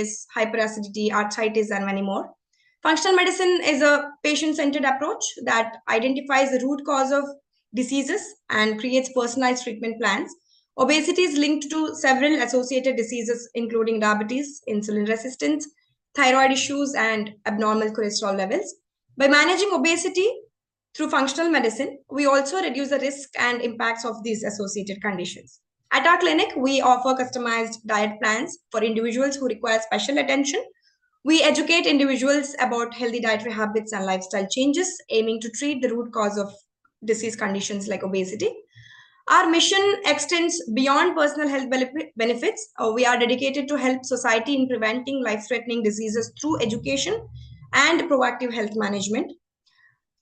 hyperacidity, arthritis, and many more. Functional medicine is a patient-centered approach that identifies the root cause of diseases and creates personalized treatment plans. Obesity is linked to several associated diseases, including diabetes, insulin resistance, thyroid issues, and abnormal cholesterol levels. By managing obesity through functional medicine, we also reduce the risk and impacts of these associated conditions. At our clinic, we offer customized diet plans for individuals who require special attention. We educate individuals about healthy dietary habits and lifestyle changes, aiming to treat the root cause of disease conditions like obesity. Our mission extends beyond personal health benefits. We are dedicated to help society in preventing life-threatening diseases through education and proactive health management.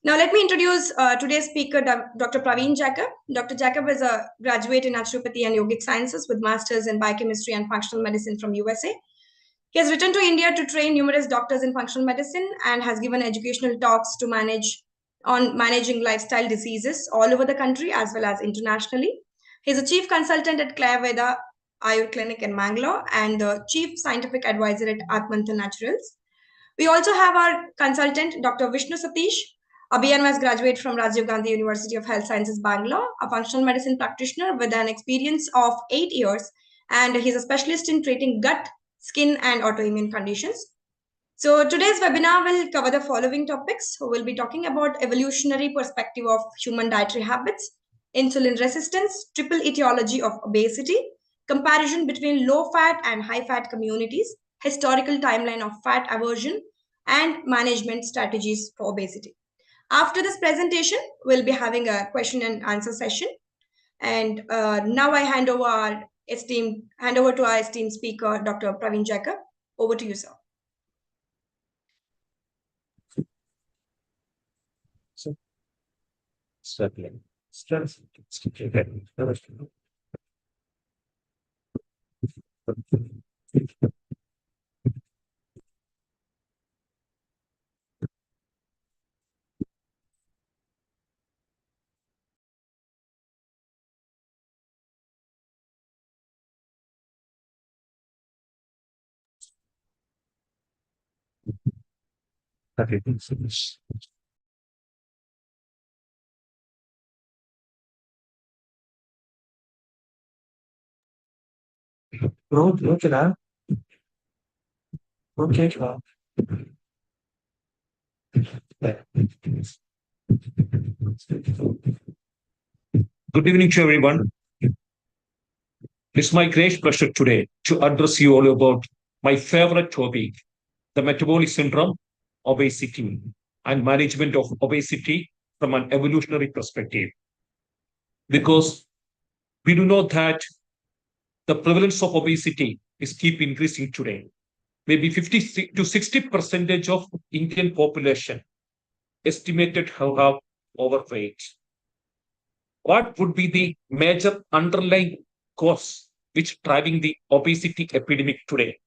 Now, let me introduce today's speaker, Dr. Praveen Jacob. Dr. Jacob is a graduate in naturopathy and yogic sciences with masters in biochemistry and functional medicine from USA. He has returned to India to train numerous doctors in functional medicine and has given educational talks to managing lifestyle diseases all over the country as well as internationally. He's a chief consultant at Clair Veda Ayur Clinic in Mangalore and the chief scientific advisor at Atmanthan Naturals. We also have our consultant, Dr. Vishnu Satheesh, a BMS graduate from Rajiv Gandhi University of Health Sciences, Bangalore, a functional medicine practitioner with an experience of 8 years, and he's a specialist in treating gut, skin, and autoimmune conditions. So today's webinar will cover the following topics. We'll be talking about evolutionary perspective of human dietary habits, insulin resistance, triple etiology of obesity, comparison between low-fat and high-fat communities, historical timeline of fat aversion, and management strategies for obesity. After this presentation, we'll be having a question and answer session. And now I hand over to our esteemed speaker, Dr. Praveen Jacob. Over to you, sir. Look at that. Okay. Good evening to everyone. It's my great pleasure today to address you all about my favorite topic, the metabolic syndrome, obesity, and management of obesity from an evolutionary perspective. Because we do know that the prevalence of obesity is keep increasing today. Maybe 50 to 60% of Indian population estimated to have overweight. What would be the major underlying cause which driving the obesity epidemic today?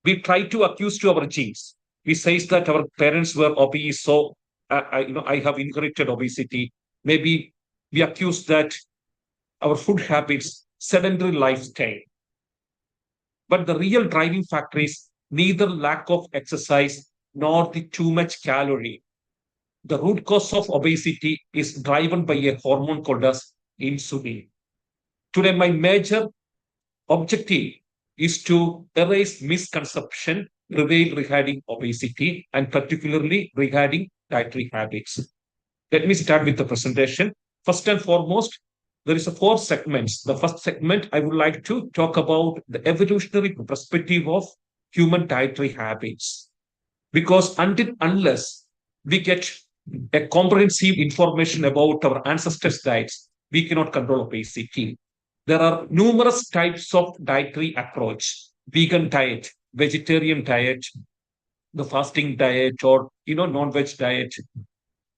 We try to accuse to our genes. We say that our parents were obese, so I have inherited obesity. Maybe we accuse that our food habits, sedentary lifestyle. But the real driving factor is neither lack of exercise nor the too much calorie. The root cause of obesity is driven by a hormone called as insulin. Today, my major objective is to erase misconception regarding obesity and particularly regarding dietary habits. Let me start with the presentation. First and foremost, there is 4 segments. The first segment, I would like to talk about the evolutionary perspective of human dietary habits. Because unless we get a comprehensive information about our ancestors' diets, we cannot control obesity. There are numerous types of dietary approach: vegan diet, vegetarian diet, the fasting diet, or non-veg diet.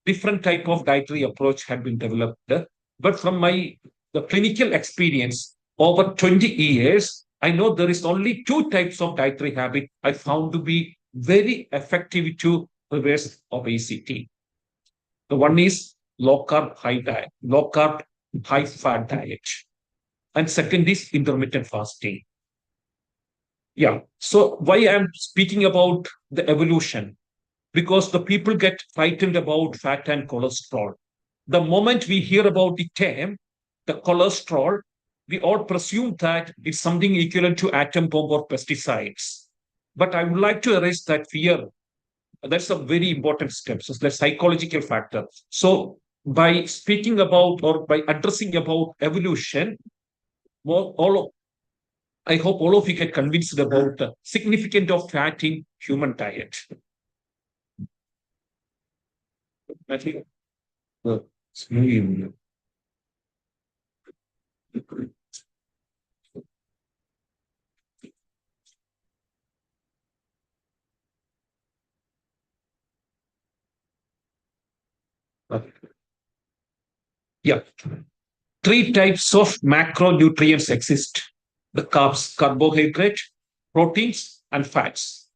Different type of dietary approach have been developed. But from the clinical experience over 20 years, I know there is only 2 types of dietary habit I found to be very effective to reverse obesity. The one is low carb, high fat diet. And second is intermittent fasting. Yeah. So why I'm speaking about the evolution? Because the people get frightened about fat and cholesterol. The moment we hear about the term, the cholesterol, we all presume that it's something equivalent to atom bomb or pesticides. But I would like to erase that fear. That's a very important step. So it's the psychological factor. So by speaking about or by addressing about evolution, all I hope all of you get convinced about the significance of fat in human diet. I think yeah, three types of macronutrients exist: the carbs, carbohydrate, proteins, and fats.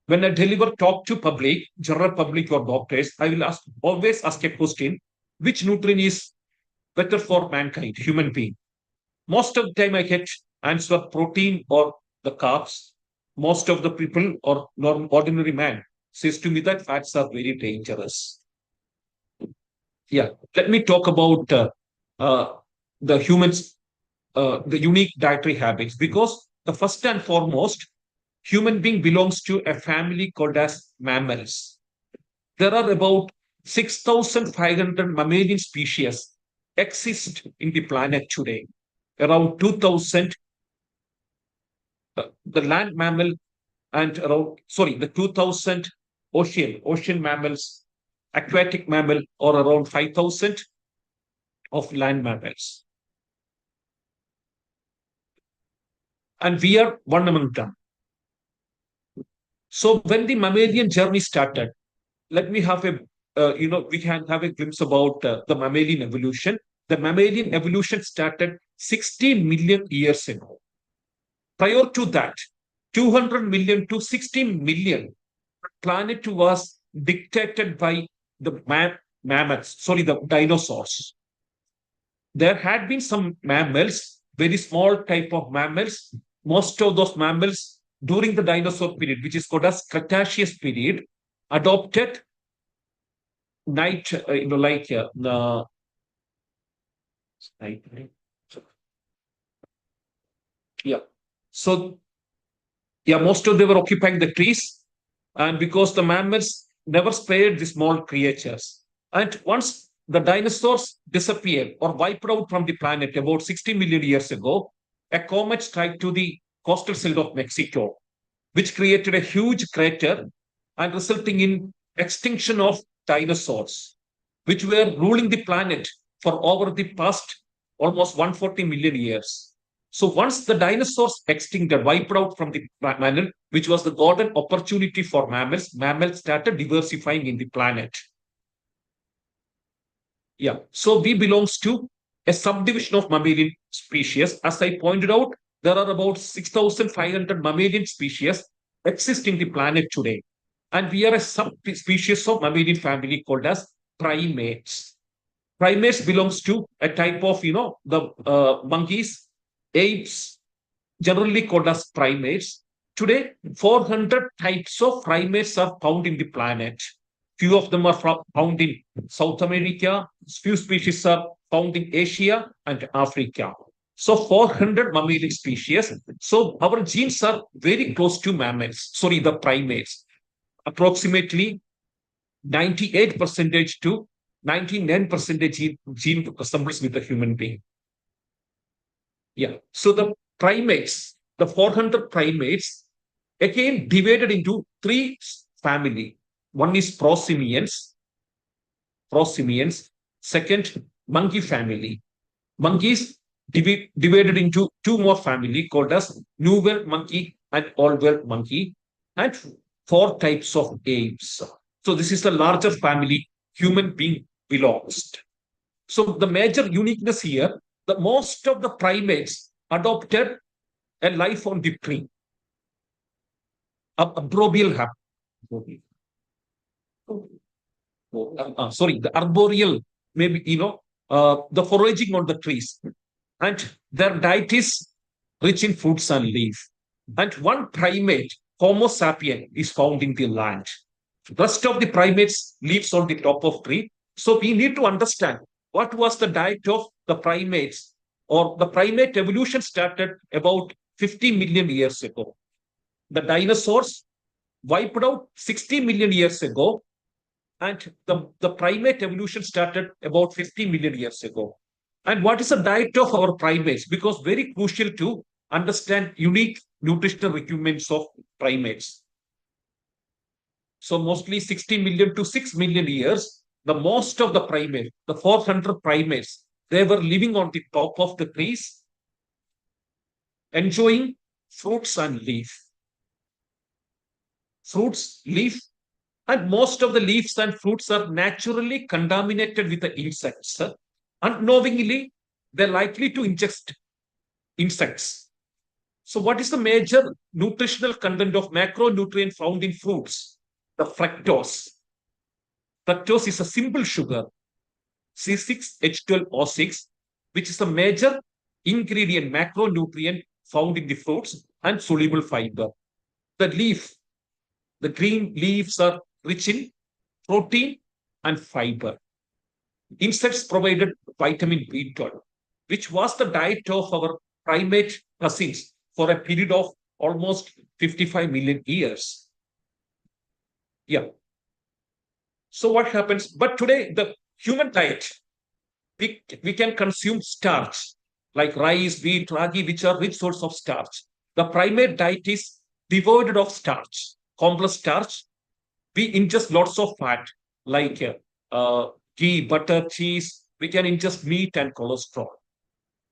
When I deliver talk to public, general public or doctors, I will always ask a question: which nutrient is better for mankind, human being? Most of the time, I get answer protein or the carbs. Most of the people or ordinary man says to me that fats are very dangerous. Yeah, let me talk about the humans, the unique dietary habits, because the first and foremost, human being belongs to a family called as mammals. There are about 6,500 mammalian species exist in the planet today. Around 2,000 the land mammal and the 2,000 ocean mammals, aquatic mammal, or around 5,000 of land mammals. And we are one among them. So when the mammalian journey started, let me have we can have a glimpse about the mammalian evolution. The mammalian evolution started 60 million years ago. Prior to that, 200 million to 60 million, the planet was dictated by the the dinosaurs. There had been some mammals, very small type of mammals. Most of those mammals during the dinosaur period, which is called as Cretaceous period, adopted yeah. So yeah, most of them were occupying the trees, and because the mammals never spared the small creatures. And once the dinosaurs disappeared or wiped out from the planet about 60 million years ago, a comet struck to the coastal side of Mexico, which created a huge crater and resulting in extinction of dinosaurs, which were ruling the planet for over the past almost 140 million years. So once the dinosaurs extincted, wiped out from the planet, which was the golden opportunity for mammals, mammals started diversifying in the planet. Yeah, so we belongs to a subdivision of mammalian species. As I pointed out, there are about 6,500 mammalian species exist in the planet today. And we are a subspecies of mammalian family called as primates. Primates belongs to a type of, the monkeys, apes, generally called as primates. Today, 400 types of primates are found in the planet. Few of them are found in South America. Few species are found in Asia and Africa. So 400 mammalian species. So our genes are very close to the primates. Approximately 98% to 99% gene resembles with the human being. Yeah. So the primates, the 400 primates, again divided into three families. One is prosimians. Second, monkey family. Monkeys divided into two more families called as New World monkey and Old World monkey, and four types of apes. So this is the larger family human being belongs. So the major uniqueness here, the most of the primates adopted a life on the tree. The arboreal, maybe, the foraging on the trees. And their diet is rich in fruits and leaves. and one primate, Homo sapien, is found in the land. Rest of the primates lives on the top of tree. So we need to understand what was the diet of the primates, or the primate evolution started about 50 million years ago. The dinosaurs wiped out 60 million years ago, and the primate evolution started about 50 million years ago. And what is the diet of our primates? Because very crucial to understand unique nutritional requirements of primates. So mostly 60 million to 6 million years, the most of the primates, the 400 primates, they were living on the top of the trees, enjoying fruits and leaf. Fruits, leaf, and most of the leaves and fruits are naturally contaminated with the insects. Unknowingly, they're likely to ingest insects. So what is the major nutritional content of macronutrient found in fruits? The fructose. Fructose is a simple sugar, C6H12O6, which is a major ingredient, macronutrient found in the fruits, and soluble fiber. The leaf, the green leaves are rich in protein and fiber. Insects provided vitamin B12, which was the diet of our primate cousins for a period of almost 55 million years. Yeah. So what happens? But today, the human diet, we can consume starch like rice, wheat, ragi, which are rich source of starch. The primate diet is devoid of starch, complex starch. We ingest lots of fat like ghee, butter, cheese. We can ingest meat and cholesterol.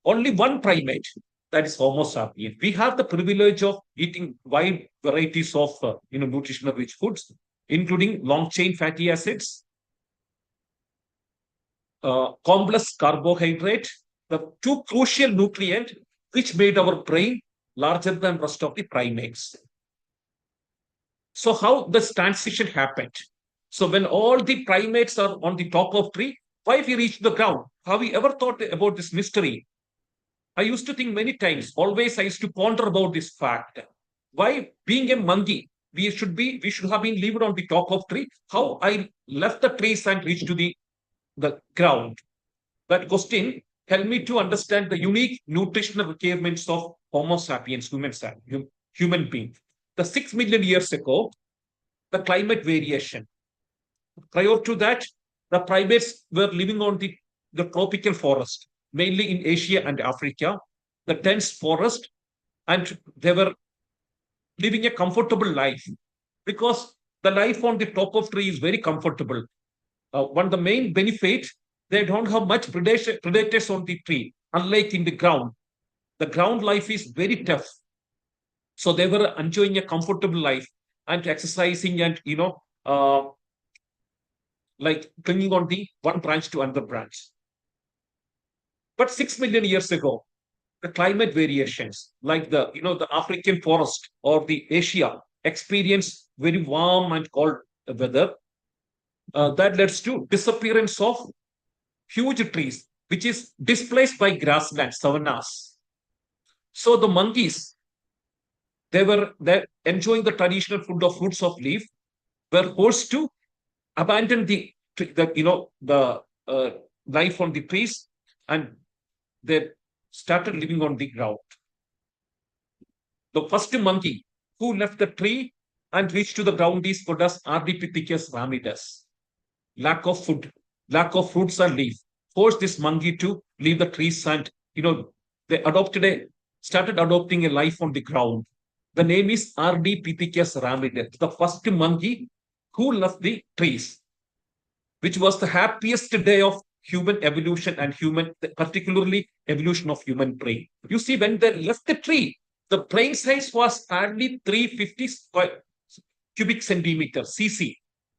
Only one primate, that is Homo sapiens. We have the privilege of eating wide varieties of nutritional rich foods, including long chain fatty acids, complex carbohydrate, the two crucial nutrients which made our brain larger than rest of the primates. So how this transition happened? So when all the primates are on the top of tree, why we reach the ground? Have you ever thought about this mystery? I used to think many times, always I used to ponder about this fact. Why being a monkey, we should have been lived on the top of tree. How I left the trees and reached to the ground? That question helped me to understand the unique nutritional requirements of Homo sapiens, human being. The 6 million years ago, the climate variation. Prior to that, the primates were living on the tropical forest, mainly in Asia and Africa, the dense forest, and they were living a comfortable life because the life on the top of tree is very comfortable. One of the main benefit, they don't have much predators on the tree, unlike in the ground. The ground life is very tough. So they were enjoying a comfortable life and exercising and, like clinging on the one branch to another branch. But 6 million years ago, the climate variations, like the African forest or the Asia, experience very warm and cold weather. That leads to disappearance of huge trees, which is displaced by grasslands, savannas. So the monkeys, they're enjoying the traditional food of fruits of leaf, were forced to abandon the life on the trees, and they started living on the ground. The first monkey who left the tree and reached to the ground is Podus Ardipithecus ramidus. Lack of food, lack of fruits and leaf forced this monkey to leave the trees, and they started adopting a life on the ground. The name is Ardipithecus ramidus, the first monkey who left the trees, which was the happiest day of human evolution and particularly evolution of human brain. You see, when they left the tree, the brain size was hardly 350 cubic centimeters, cc.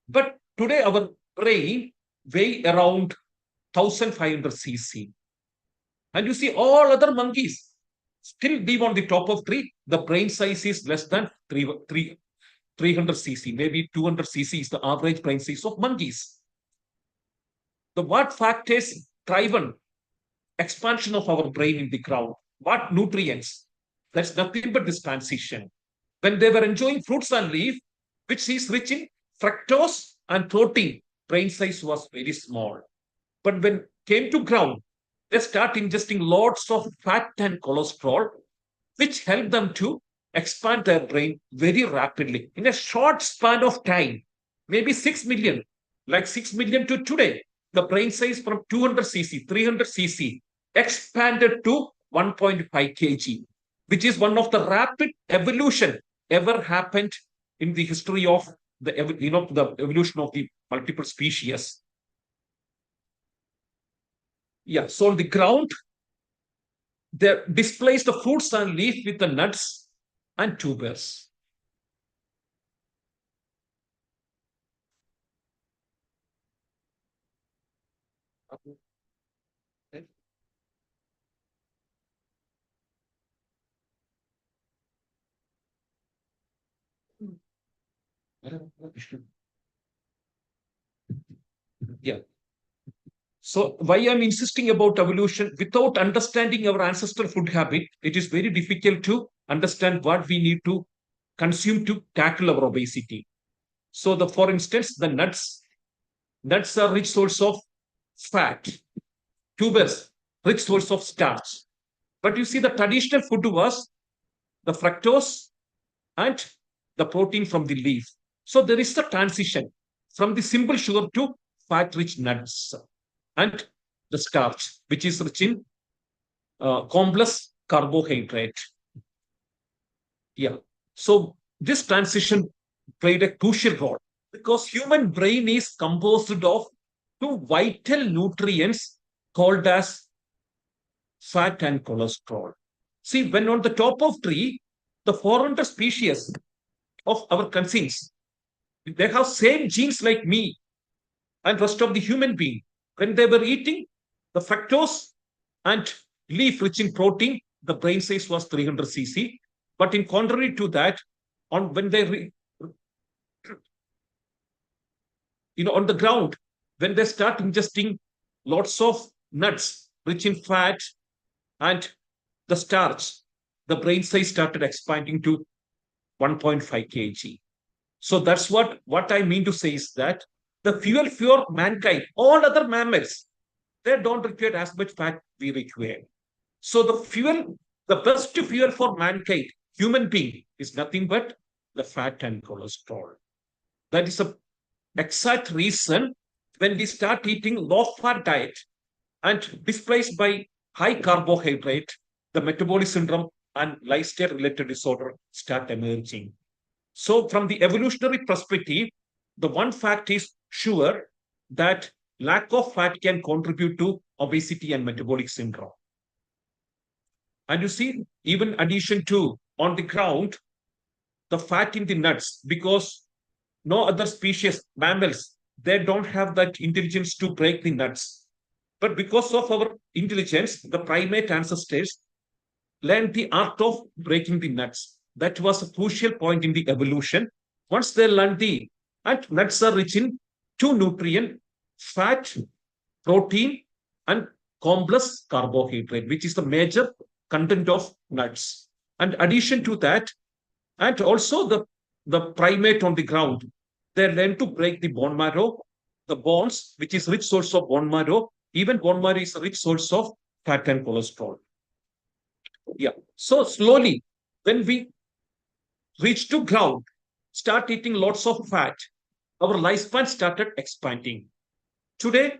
But today our brain weigh around 1500 cc. And you see all other monkeys still live on the top of tree. The brain size is less than 300 cc, maybe 200 cc is the average brain size of monkeys. What factors driven expansion of our brain in the ground? What nutrients? That's nothing but this transition. When they were enjoying fruits and leaf, which is rich in fructose and protein, brain size was very small. But when came to ground, they start ingesting lots of fat and cholesterol, which help them to expand their brain very rapidly in a short span of time. Maybe 6 million, like 6 million to today, the brain size from 200 cc, 300 cc expanded to 1.5 kg, which is one of the rapid evolution ever happened in the history of the evolution of the multiple species. Yeah, so on the ground, they displace the fruits and leaf with the nuts and tubers. Yeah. So why I'm insisting about evolution, without understanding our ancestral food habit, it is very difficult to understand what we need to consume to tackle our obesity. So for instance, the nuts are rich source of fat, tubers, rich source of starch. But you see, the traditional food was the fructose and the protein from the leaf. So there is a transition from the simple sugar to fat-rich nuts and the starch, which is rich in complex carbohydrate. Yeah. So this transition played a crucial role because human brain is composed of two vital nutrients called as fat and cholesterol. See, when on the top of tree, the 400 species of our cousins, they have same genes like me and rest of the human being. When they were eating the fructose and leaf rich in protein, the brain size was 300 cc. But in contrary to that, on when they on the ground, when they start ingesting lots of nuts rich in fat and the starch, the brain size started expanding to 1.5 kg. So that's what I mean to say is that the fuel for mankind, all other mammals, they don't require as much fat we require. So the best fuel for mankind, human being, is nothing but the fat and cholesterol. That is the exact reason when we start eating low-fat diet and displaced by high carbohydrate, the metabolic syndrome and lifestyle-related disorder start emerging. So from the evolutionary perspective, the one fact is sure that lack of fat can contribute to obesity and metabolic syndrome. And you see, even addition to on the ground, the fat in the nuts, because no other species, mammals, they don't have that intelligence to break the nuts. But because of our intelligence, the primate ancestors learned the art of breaking the nuts. That was a crucial point in the evolution. Once they learned and nuts are rich in two nutrients, fat, protein, and complex carbohydrate, which is the major content of nuts. And addition to that, and also the primate on the ground, they learn to break the bone marrow, the bones, which is rich source of bone marrow. Even bone marrow is a rich source of fat and cholesterol. Yeah. So slowly, when we reach to ground, start eating lots of fat, our lifespan started expanding. Today,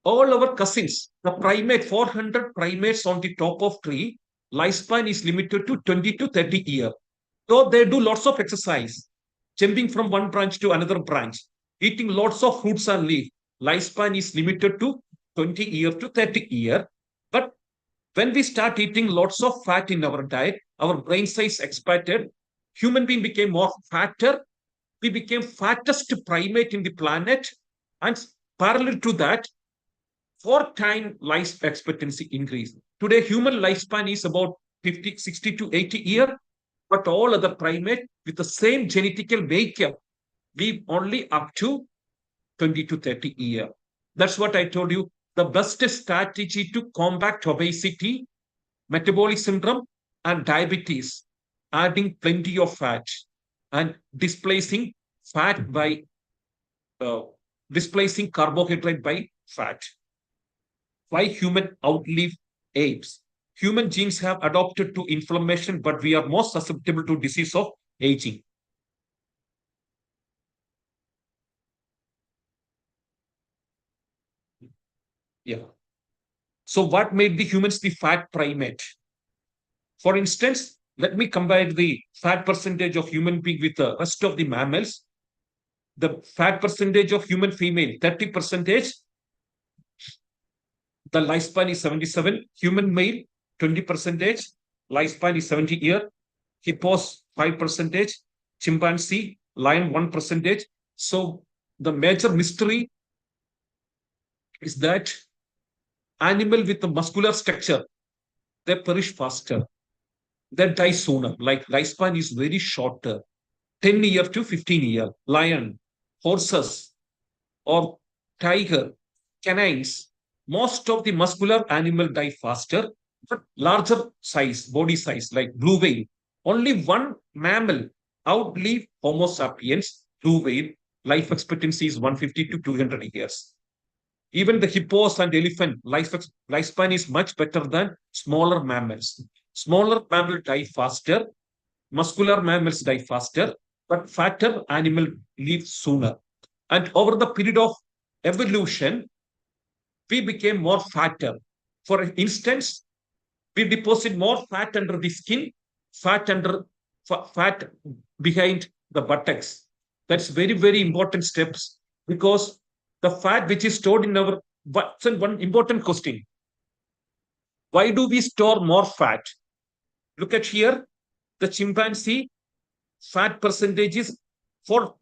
all our cousins, the primate, 400 primates on the top of tree, lifespan is limited to 20 to 30 years. So they do lots of exercise, jumping from one branch to another branch, eating lots of fruits and leaf. Lifespan is limited to 20 years to 30 years. But when we start eating lots of fat in our diet, our brain size expanded. Human being became more fatter. We became fattest primate in the planet. And parallel to that, 4-time life expectancy increase. Today, human lifespan is about 50, 60 to 80 years. But all other primate with the same genetical makeup, we only up to 20 to 30 years. That's what I told you. The best strategy to combat obesity, metabolic syndrome, and diabetes, adding plenty of fat and displacing fat by displacing carbohydrate by fat. Why human outlive apes? Human genes have adapted to inflammation, but we are more susceptible to disease of aging. Yeah. So what made the humans the fat primate? For instance, let me compare the fat percentage of human being with the rest of the mammals. The fat percentage of human female, 30%. The lifespan is 77. Human male, 20%. Lifespan is 70 years. Hippos, 5%. Chimpanzee, lion, 1%. So the major mystery is that animal with the muscular structure, they perish faster. They die sooner. Like lifespan is very shorter, 10 years to 15 years. Lion, horses, or tiger, canines, most of the muscular animal die faster, but larger size, body size, like blue whale. Only one mammal outlive Homo sapiens, blue whale. Life expectancy is 150 to 200 years. Even the hippos and elephant lifespan is much better than smaller mammals. Smaller mammals die faster, muscular mammals die faster, but fatter animal live sooner. And over the period of evolution, we became more fatter. For instance, we deposit more fat under the skin, fat behind the buttocks. That's very, very important steps, because the fat which is stored in our one important question. Why do we store more fat? Look at here, the chimpanzee fat percentage is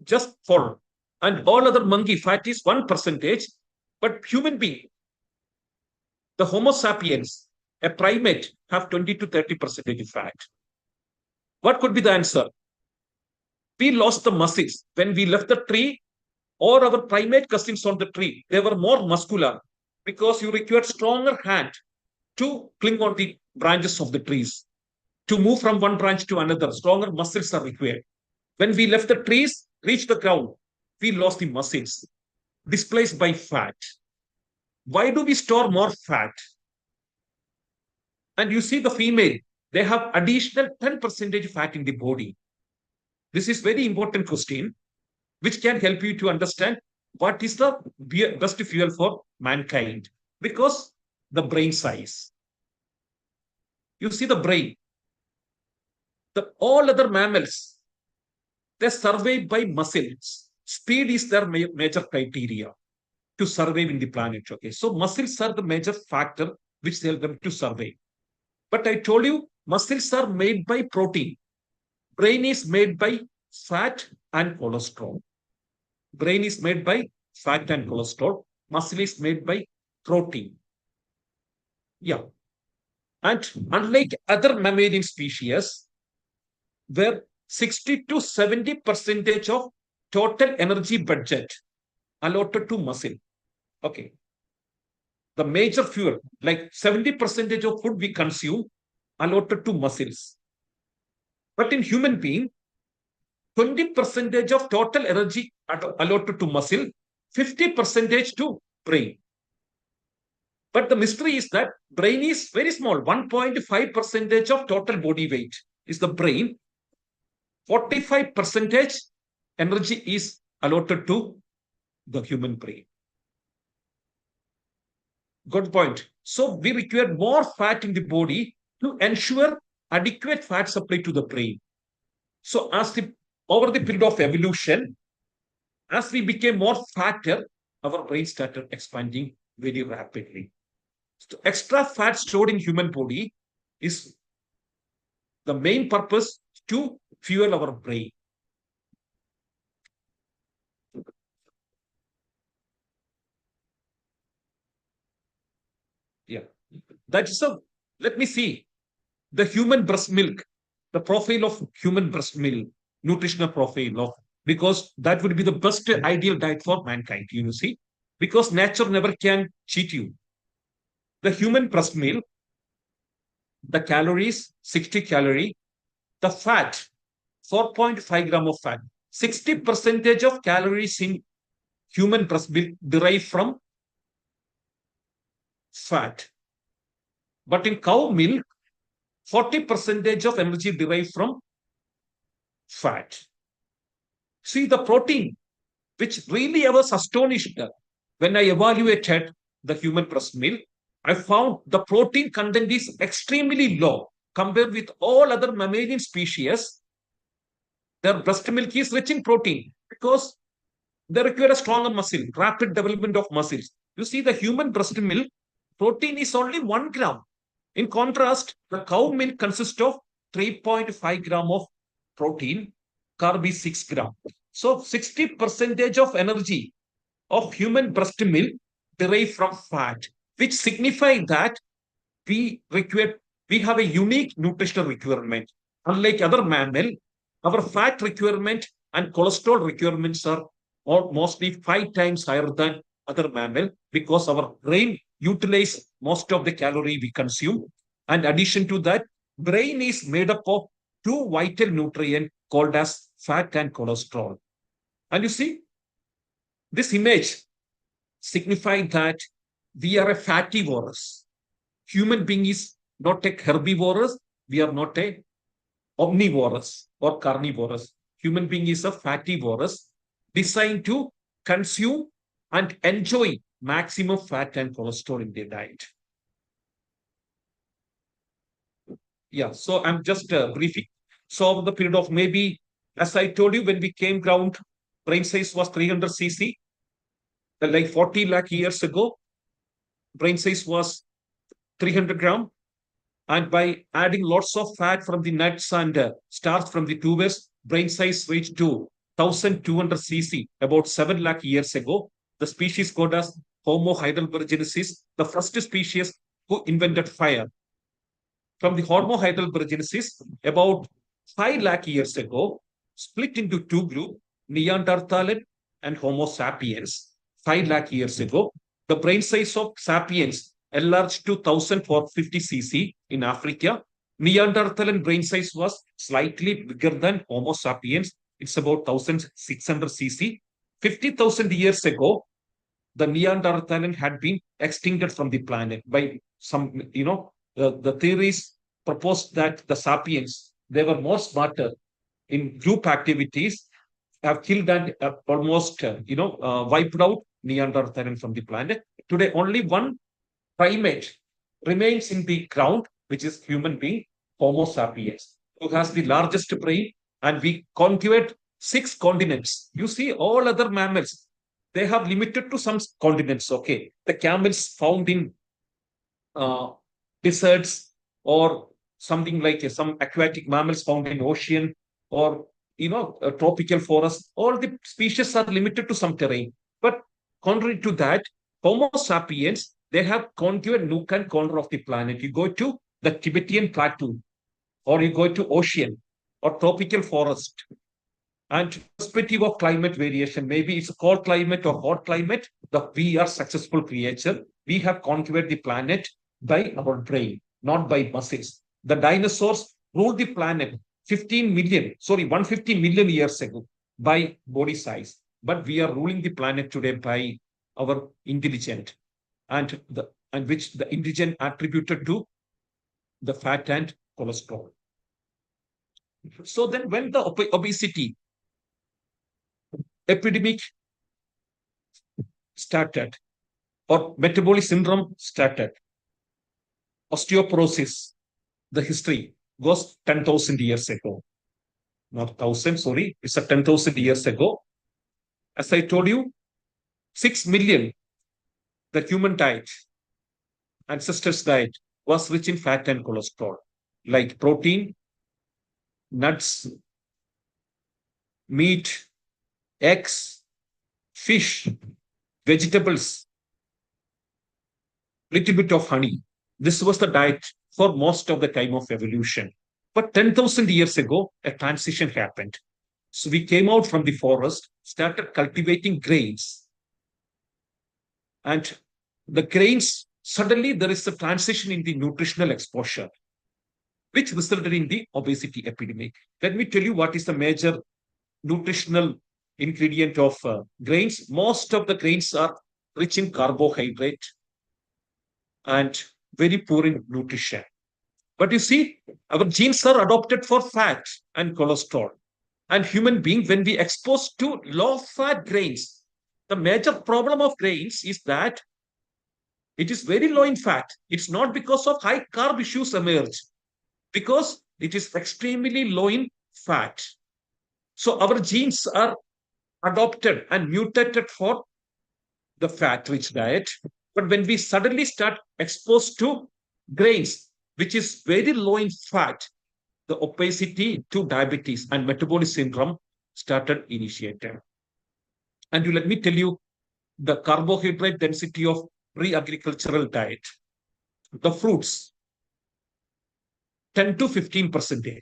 just 4, and all other monkey fat is 1%. But human being, the Homo sapiens, a primate, have 20 to 30% fat. What could be the answer? We lost the muscles when we left the tree, or our primate cousins on the tree. They were more muscular because you required stronger hand to cling on the branches of the trees. To move from one branch to another, stronger muscles are required. When we left the trees, reached the ground, we lost the muscles, displaced by fat. Why do we store more fat? And you see the female, they have additional 10% fat in the body. This is very important question, which can help you to understand what is the best fuel for mankind. Because the brain size. You see the brain. All other mammals, they survive by muscles. Speed is their major criteria to survive in the planet. Okay, so muscles are the major factor which help them to survive. But I told you, muscles are made by protein. Brain is made by fat and cholesterol. Brain is made by fat and cholesterol. Muscle is made by protein. Yeah. And unlike other mammalian species, where 60 to 70% of total energy budget allotted to muscle. Okay. The major fuel, like 70% of food we consume, allotted to muscles. But in human being, 20% of total energy allotted to muscle, 50% to brain. But the mystery is that brain is very small, 1.5% of total body weight is the brain. 45% energy is allotted to the human brain. Good point. So we require more fat in the body to ensure adequate fat supply to the brain. So over the period of evolution, as we became more fatter, our brain started expanding very rapidly. So extra fat stored in human body is the main purpose to fuel our brain. Yeah, let me see the human breast milk, the profile of human breast milk, nutritional profile of, because that would be the best ideal diet for mankind, you see, because nature never can cheat you. The human breast milk, the calories, 60 calorie, the fat, 4.5 gram of fat. 60% of calories in human breast milk derive from fat. But in cow milk, 40% of energy derived from fat. See, the protein, which really I was astonished when I evaluated the human breast milk, I found the protein content is extremely low compared with all other mammalian species. Their breast milk is rich in protein because they require a stronger muscle, rapid development of muscles. You see, the human breast milk protein is only 1 gram. In contrast, the cow milk consists of 3.5 gram of protein, carb is 6 gram. So 60% of energy of human breast milk derive from fat, which signify that we have a unique nutritional requirement. Unlike other mammal, our fat requirement and cholesterol requirements are mostly 5 times higher than other mammal because our brain utilize most of the calorie we consume. And addition to that, brain is made up of 2 vital nutrients called as fat and cholesterol. And you see, this image signifies that we are a fattivorous. Human being is not a herbivorous. We are not a omnivorous or carnivorous. Human being is a fattivorous designed to consume and enjoy maximum fat and cholesterol in their diet. Yeah, so I'm just briefing. So over the period of maybe, as I told you, when we came ground, brain size was 300 cc. Like 40 lakh years ago, brain size was 300 gram. And by adding lots of fat from the nuts and starch from the tubers, brain size reached to 1200 cc about 7 lakh years ago. The species called as Homo heidelbergensis, the first species who invented fire. From the Homo heidelbergensis, about 5 lakh years ago, split into 2 groups, Neanderthal and Homo sapiens. 5 lakh years ago, the brain size of sapiens enlarged to 1450 cc in Africa. Neanderthal brain size was slightly bigger than Homo sapiens. It's about 1600 cc. 50,000 years ago, the Neanderthal had been extincted from the planet by some, the theories proposed that the sapiens, they were more smarter in group activities, have killed and almost, wiped out Neanderthal from the planet. Today, only one primate remains in the ground, which is human being, Homo sapiens, who has the largest brain, and we conquered 6 continents. You see, all other mammals, they have limited to some continents. Okay, the camels found in deserts, or something like some aquatic mammals found in ocean, or a tropical forest. All the species are limited to some terrain. But contrary to that, Homo sapiens, they have conquered nook and corner of the planet. You go to the Tibetan plateau, or you go to ocean or tropical forest. And perspective of climate variation, maybe it's a cold climate or hot climate, we are successful creature. We have conquered the planet by our brain, not by muscles. The dinosaurs ruled the planet 150 million years ago by body size. But we are ruling the planet today by our intelligence, and which the intelligence attributed to the fat and cholesterol. So then when the obesity epidemic started, or metabolic syndrome started, osteoporosis, the history goes 10,000 years ago. Not 1,000, sorry, it's a 10,000 years ago. As I told you, 6 million, the human diet, ancestors' diet, was rich in fat and cholesterol, like protein, nuts, meat, eggs, fish, vegetables, little bit of honey. This was the diet for most of the time of evolution. But 10,000 years ago, a transition happened. So we came out from the forest, started cultivating grains. And the grains, suddenly there is a transition in the nutritional exposure. which resulted in the obesity epidemic. Let me tell you what is the major nutritional ingredient of grains. Most of the grains are rich in carbohydrate and very poor in nutrition. But you see, our genes are adopted for fat and cholesterol. And human being, when we expose to low-fat grains, the major problem of grains is that it is very low in fat. It's not because of high carb issues emerge, because it is extremely low in fat. So our genes are adopted and mutated for the fat-rich diet. But when we suddenly start exposed to grains, which is very low in fat, the obesity to diabetes and metabolic syndrome started initiated. And you let me tell you the carbohydrate density of pre-agricultural diet. The fruits, 10 to 15%.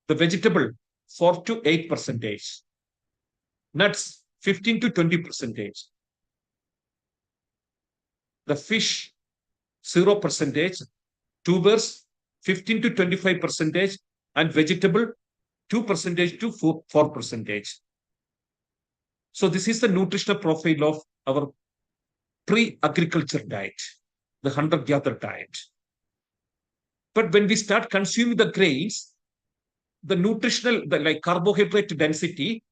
The vegetable, 4 to 8%. Nuts, 15 to 20%. The fish, 0%. Tubers, 15 to 25%. And vegetable, 2% to 4%. So this is the nutritional profile of our pre-agriculture diet, the hunter-gatherer diet. But when we start consuming the grains, the nutritional, like carbohydrate density,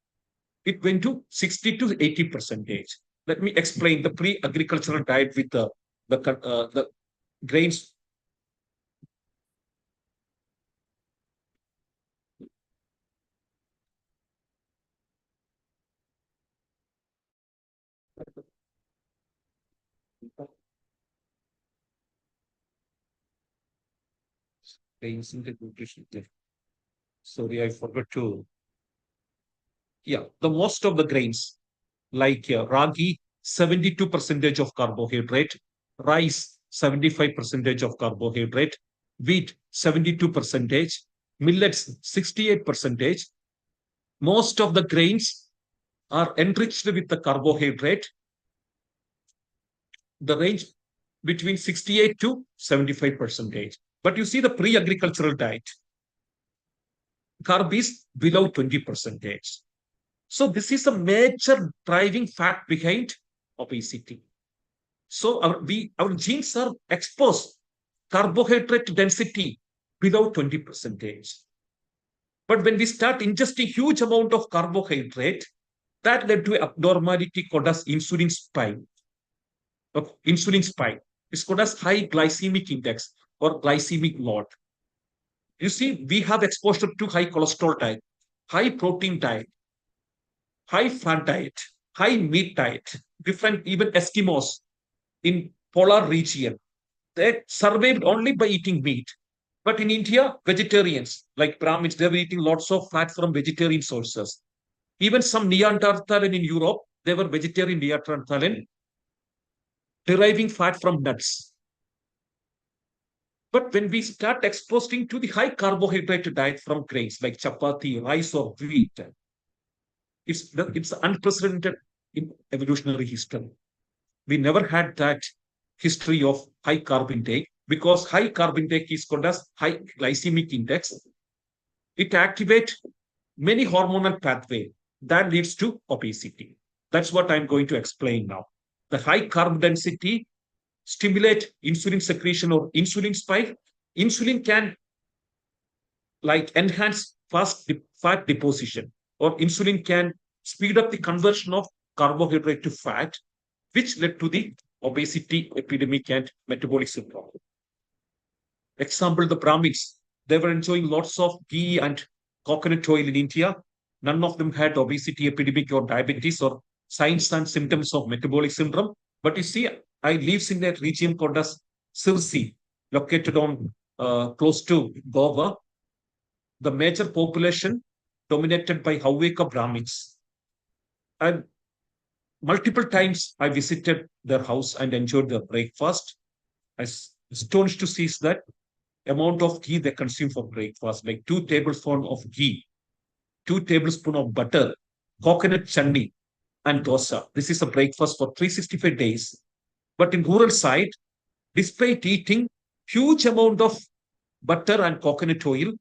it went to 60 to 80%. Let me explain the pre-agricultural diet with the grains. Grains in the nutrition. Sorry, I forgot to. Yeah, the most of the grains like ragi, 72% of carbohydrate, rice, 75% of carbohydrate, wheat, 72%, millets, 68%. Most of the grains are enriched with the carbohydrate. The range between 68 to 75%. But you see the pre-agricultural diet, carb is below 20%. So this is a major driving fact behind obesity. So our genes are exposed carbohydrate density below 20%. But when we start ingesting huge amount of carbohydrate, that led to abnormality called as insulin spike. Insulin spike is called as high glycemic index or glycemic load. You see, we have exposure to high cholesterol diet, high protein diet, high fat diet, high meat diet, different even Eskimos in polar region. They survived only by eating meat. But in India, vegetarians like Brahmins, they were eating lots of fat from vegetarian sources. Even some Neanderthalian in Europe, they were vegetarian Neanderthalian, deriving fat from nuts. But when we start exposing to the high carbohydrate diet from grains like chapati, rice, or wheat, it's unprecedented in evolutionary history. We never had that history of high carb intake because high carb intake is called as high glycemic index. It activates many hormonal pathways that leads to obesity. That's what I'm going to explain now. The high carb density stimulate insulin secretion or insulin spike. Insulin can enhance fast fat deposition, or insulin can speed up the conversion of carbohydrate to fat, which led to the obesity epidemic and metabolic syndrome. Example, the Brahmins, they were enjoying lots of ghee and coconut oil in India. None of them had obesity epidemic or diabetes or signs and symptoms of metabolic syndrome. But you see, I live in a region called as Sirsi, located on close to Goa. The major population dominated by Haveka Brahmins. And multiple times I visited their house and enjoyed their breakfast. I was astonished to see that amount of ghee they consume for breakfast, like 2 tablespoons of ghee, 2 tablespoons of butter, coconut chutney, and dosa. This is a breakfast for 365 days. But in rural side, despite eating huge amount of butter and coconut oil,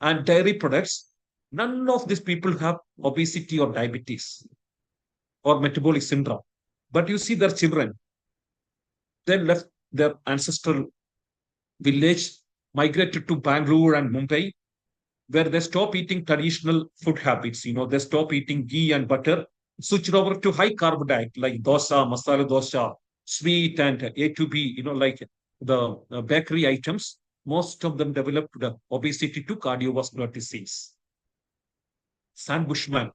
and dairy products, none of these people have obesity or diabetes or metabolic syndrome. But you see their children, they left their ancestral village, migrated to Bangalore and Mumbai, where they stop eating traditional food habits. They stop eating ghee and butter, switched over to high carb diet like dosa, masala dosa, sweet and A to B, like the bakery items. Most of them developed obesity to cardiovascular disease. San Bushman,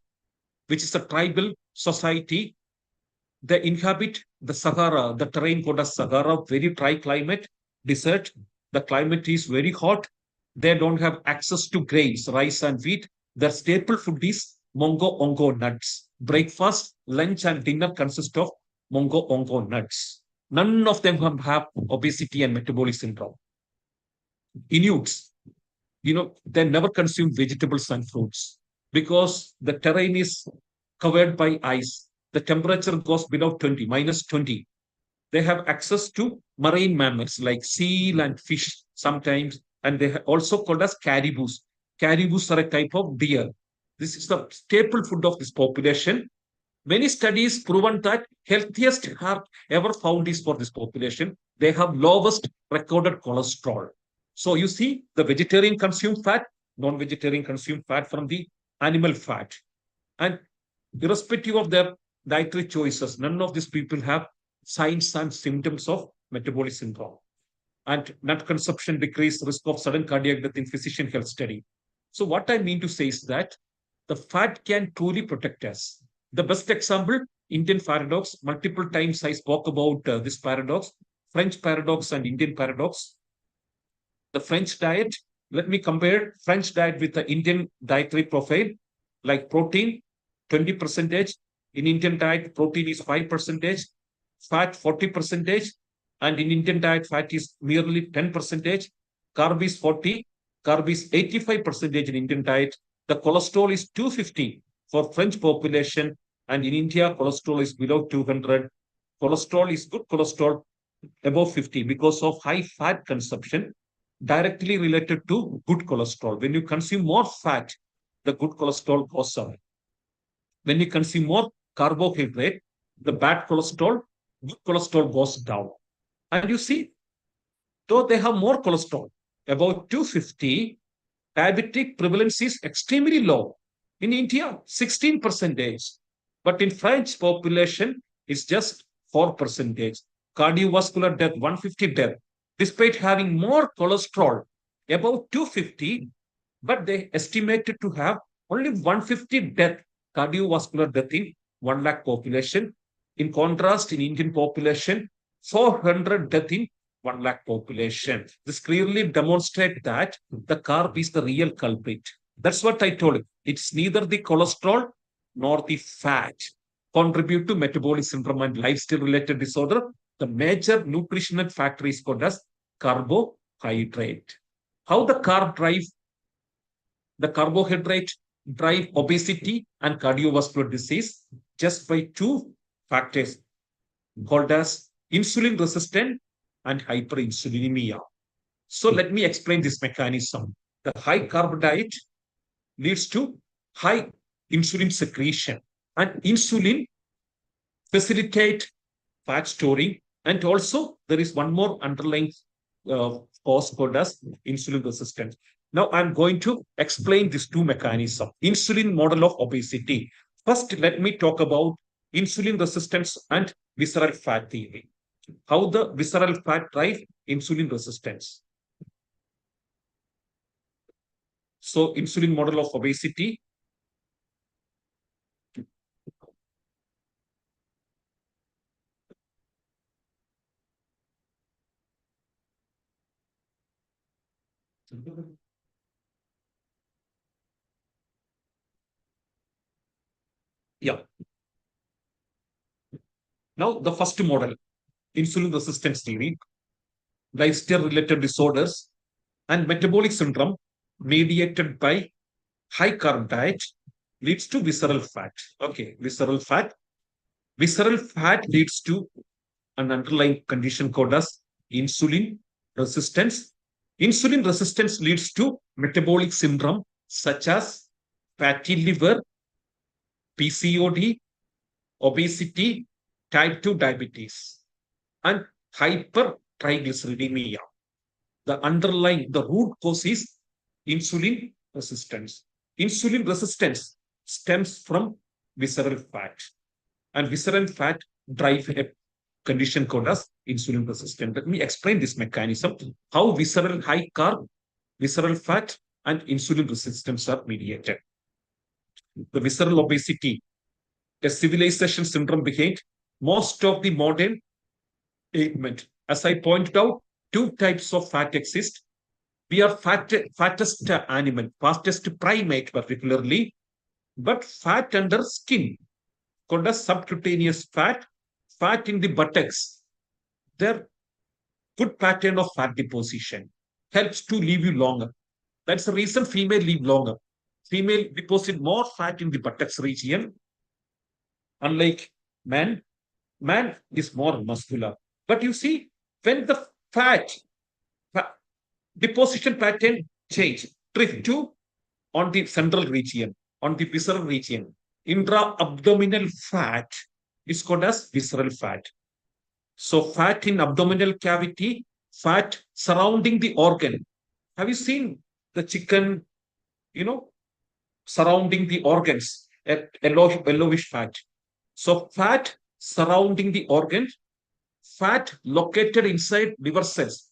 which is a tribal society, they inhabit the Sahara, the terrain called as Sahara, very dry climate, desert. The climate is very hot. They don't have access to grains, rice and wheat. Their staple food is mongo ongo nuts. Breakfast, lunch, and dinner consist of mongo ongo nuts. None of them have obesity and metabolic syndrome. Inuits, they never consume vegetables and fruits because the terrain is covered by ice. The temperature goes below 20, minus 20. They have access to marine mammals like seal and fish sometimes, and they are also called as caribous. Caribous are a type of deer. This is the staple food of this population. Many studies proven that healthiest heart ever found is for this population. They have lowest recorded cholesterol. So you see, the vegetarian consume fat, non-vegetarian consume fat from the animal fat. And irrespective of their dietary choices, none of these people have signs and symptoms of metabolic syndrome. And nut consumption decrease risk of sudden cardiac death in physician health study. So what I mean to say is that the fat can truly protect us. The best example, Indian paradox. Multiple times I spoke about this paradox, French paradox and Indian paradox. The French diet, let me compare French diet with the Indian dietary profile, like protein, 20%. In Indian diet, protein is 5%, fat 40%, and in Indian diet, fat is merely 10%, carb is 40, carb is 85% in Indian diet. The cholesterol is 250 for French population, and in India, cholesterol is below 200. Cholesterol is good cholesterol above 50 because of high fat consumption, directly related to good cholesterol. When you consume more fat, the good cholesterol goes up. When you consume more carbohydrate, the bad cholesterol, good cholesterol goes down. And you see, though they have more cholesterol, about 250, diabetic prevalence is extremely low. In India, 16%. But in French population, it's just 4%. Cardiovascular death, 150 death. Despite having more cholesterol, about 250, but they estimated to have only 150 death, cardiovascular death in 1 lakh population. In contrast, in Indian population, 400 death in 1 lakh population. This clearly demonstrates that the carb is the real culprit. That's what I told you. It's neither the cholesterol nor the fat contribute to metabolic syndrome and lifestyle-related disorder. The major nutritional factor is called as carbohydrate. How the carbohydrate drive obesity and cardiovascular disease? Just by two factors called as insulin resistant and hyperinsulinemia. So let me explain this mechanism. The high carb diet leads to high insulin secretion, and insulin facilitate fat storing. And also there is one more underlying cause called as insulin resistance. Now I'm going to explain these two mechanisms. Insulin model of obesity. First, let me talk about insulin resistance and visceral fat theory. How the visceral fat drive insulin resistance. So insulin model of obesity. Yeah. Now the first model, insulin resistance theory, lifestyle-related disorders and metabolic syndrome mediated by high carb diet leads to visceral fat. Okay, visceral fat. Visceral fat leads to an underlying condition called as insulin resistance. Insulin resistance leads to metabolic syndrome such as fatty liver, PCOD, obesity, type 2 diabetes, and hypertriglyceridemia. The root cause is insulin resistance. Insulin resistance stems from visceral fat, and visceral fat drive a condition called as insulin resistance. Let me explain this mechanism, how visceral high carb, visceral fat, and insulin resistance are mediated. The visceral obesity, a civilization syndrome behind most of the modern ailment. As I pointed out, two types of fat exist. We are fattest animal, fastest primate particularly, but fat under skin, called as subcutaneous fat, fat in the buttocks. Their good pattern of fat deposition helps to live you longer. That's the reason female live longer. Female deposit more fat in the buttocks region. Unlike man, man is more muscular. But you see, when the fat deposition pattern change, drift to on the central region, on the visceral region, intra-abdominal fat is called as visceral fat. So fat in abdominal cavity, fat surrounding the organ. Have you seen the chicken, surrounding the organs, yellowish fat? So fat surrounding the organ, fat located inside liver cells,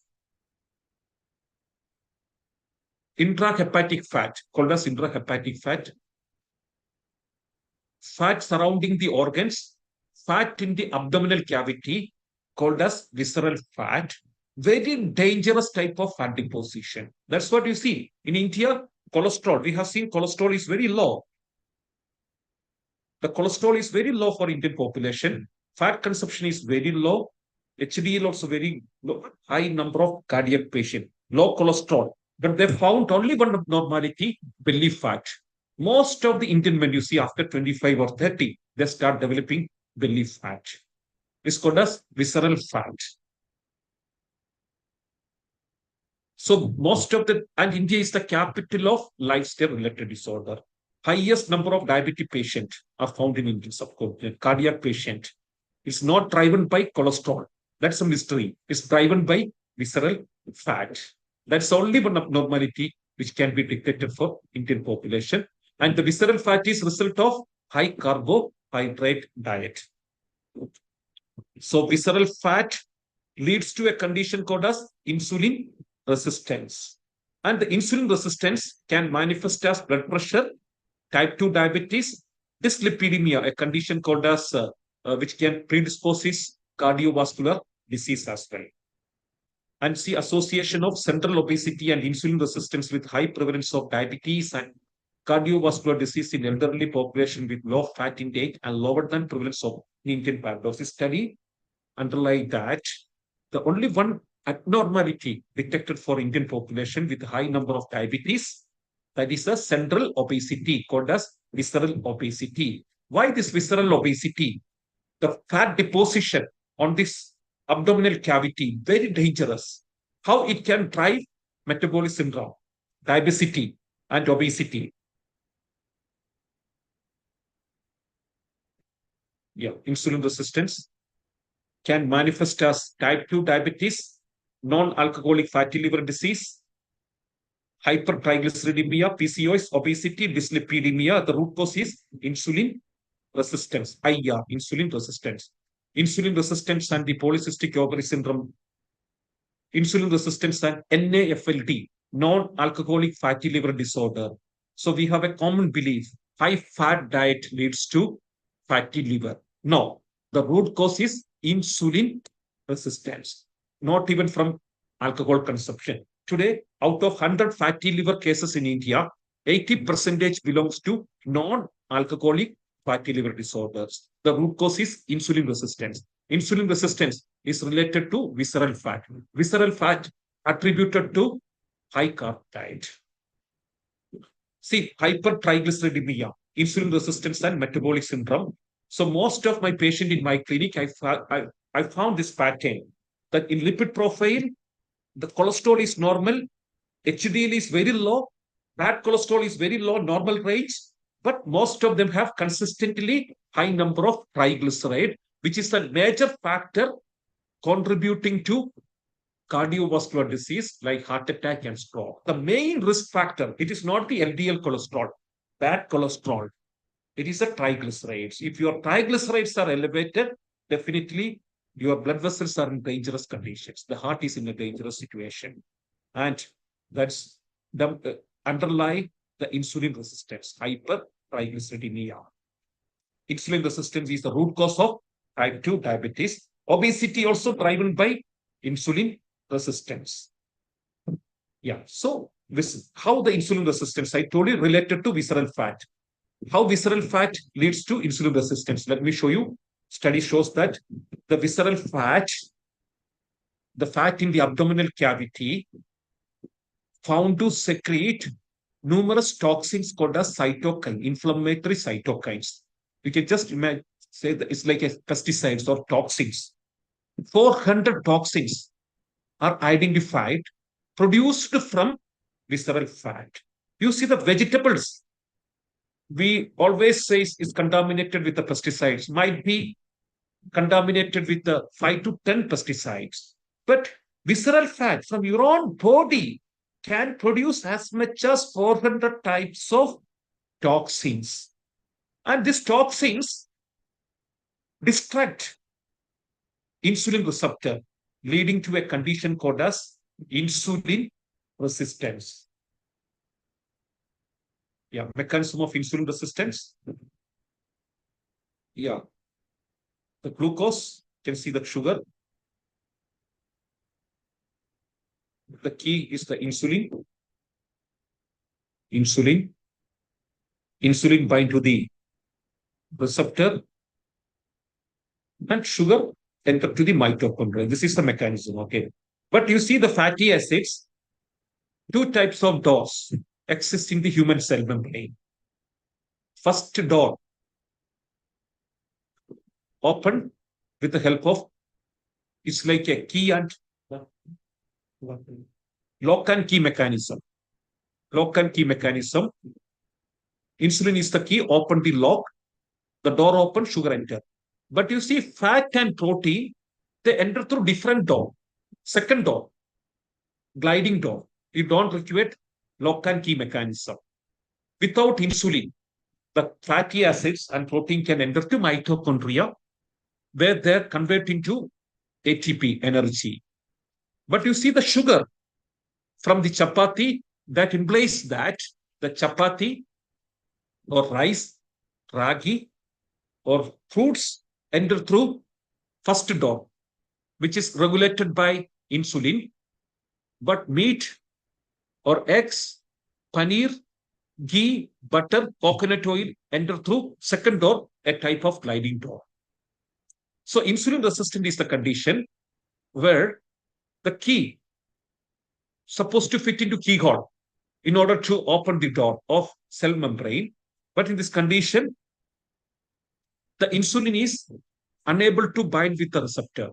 intrahepatic fat, called as intrahepatic fat, fat surrounding the organs, fat in the abdominal cavity, called as visceral fat. Very dangerous type of fat deposition. That's what you see. In India, cholesterol, we have seen cholesterol is very low. The cholesterol is very low for Indian population. Fat consumption is very low. HDL also very low. High number of cardiac patients. Low cholesterol. But they found only one abnormality, belly fat. Most of the Indian men you see after 25 or 30, they start developing belly fat. It's called as visceral fat. So most of and India is the capital of lifestyle-related disorder. Highest number of diabetic patients are found in Indian subcontinent. Cardiac patient is not driven by cholesterol. That's a mystery. It's driven by visceral fat. That's only one abnormality which can be detected for Indian population. And the visceral fat is result of high carbohydrate diet. So visceral fat leads to a condition called as insulin resistance. And the insulin resistance can manifest as blood pressure, type 2 diabetes, dyslipidemia, a condition called as which can predispose cardiovascular disease as well. And see association of central obesity and insulin resistance with high prevalence of diabetes and cardiovascular disease in elderly population with low fat intake and lower than prevalence of Indian paradosis study. Underlie that the only one abnormality detected for Indian population with high number of diabetes, that is a central obesity called as visceral obesity. Why this visceral obesity? The fat deposition on this abdominal cavity, very dangerous. How it can drive metabolic syndrome, diabetes, and obesity. Yeah, insulin resistance can manifest as type 2 diabetes, non-alcoholic fatty liver disease, hypertriglyceridemia, PCOS, obesity, dyslipidemia. The root cause is insulin resistance, IR, insulin resistance. Insulin resistance and the polycystic ovary syndrome, insulin resistance and NAFLD, non-alcoholic fatty liver disorder. So we have a common belief, high fat diet leads to fatty liver. No, the root cause is insulin resistance, not even from alcohol consumption. Today, out of 100 fatty liver cases in India, 80% belongs to non-alcoholic fatty liver disorders. The root cause is insulin resistance. Insulin resistance is related to visceral fat. Visceral fat attributed to high carb diet. See, hypertriglyceridemia, insulin resistance and metabolic syndrome. So most of my patients in my clinic, I found this pattern that in lipid profile, The cholesterol is normal, HDL is very low, bad cholesterol is very low, normal range, but most of them have consistently high number of triglyceride, which is a major factor contributing to cardiovascular disease like heart attack and stroke. The main risk factor, it is not the LDL cholesterol, bad cholesterol. It is the triglycerides. If your triglycerides are elevated, definitely your blood vessels are in dangerous conditions. The heart is in a dangerous situation. And that's the underlie the insulin resistance, hypertriglyceridemia. Insulin resistance is the root cause of type 2 diabetes. Obesity also driven by insulin resistance. Yeah, so this how the insulin resistance, I told you, related to visceral fat. How visceral fat leads to insulin resistance. Let me show you. Study shows that the visceral fat, the fat in the abdominal cavity, found to secrete numerous toxins called as cytokine, inflammatory cytokines. You can just imagine, say that it's like a pesticides or toxins. 400 toxins are identified, produced from visceral fat. You see the vegetables, we always say is contaminated with the pesticides, might be contaminated with the 5 to 10 pesticides. But visceral fat from your own body can produce as much as 400 types of toxins. And these toxins distract insulin receptor, leading to a condition called as insulin resistance. Yeah, mechanism of insulin resistance. Yeah, the glucose, you can see the sugar. The key is the insulin. Insulin bind to the receptor, and sugar enter to the mitochondria. This is the mechanism, okay? But you see the fatty acids, two types of doors exist in the human cell membrane. First door open with the help of, it's like a key and lock and key mechanism. Lock and key mechanism. Insulin is the key, open the lock, the door open, sugar enter. But you see fat and protein, they enter through different door. Second door, gliding door. You don't require lock and key mechanism. Without insulin, the fatty acids and protein can enter to mitochondria, where they're converted into ATP, energy. But you see the sugar from the chapati, that implies that the chapati or rice, ragi, or fruits enter through first door, which is regulated by insulin. But meat or eggs, paneer, ghee, butter, coconut oil enter through second door, a type of gliding door. So insulin resistant is the condition where the key supposed to fit into keyhole in order to open the door of cell membrane. But in this condition, the insulin is unable to bind with the receptor.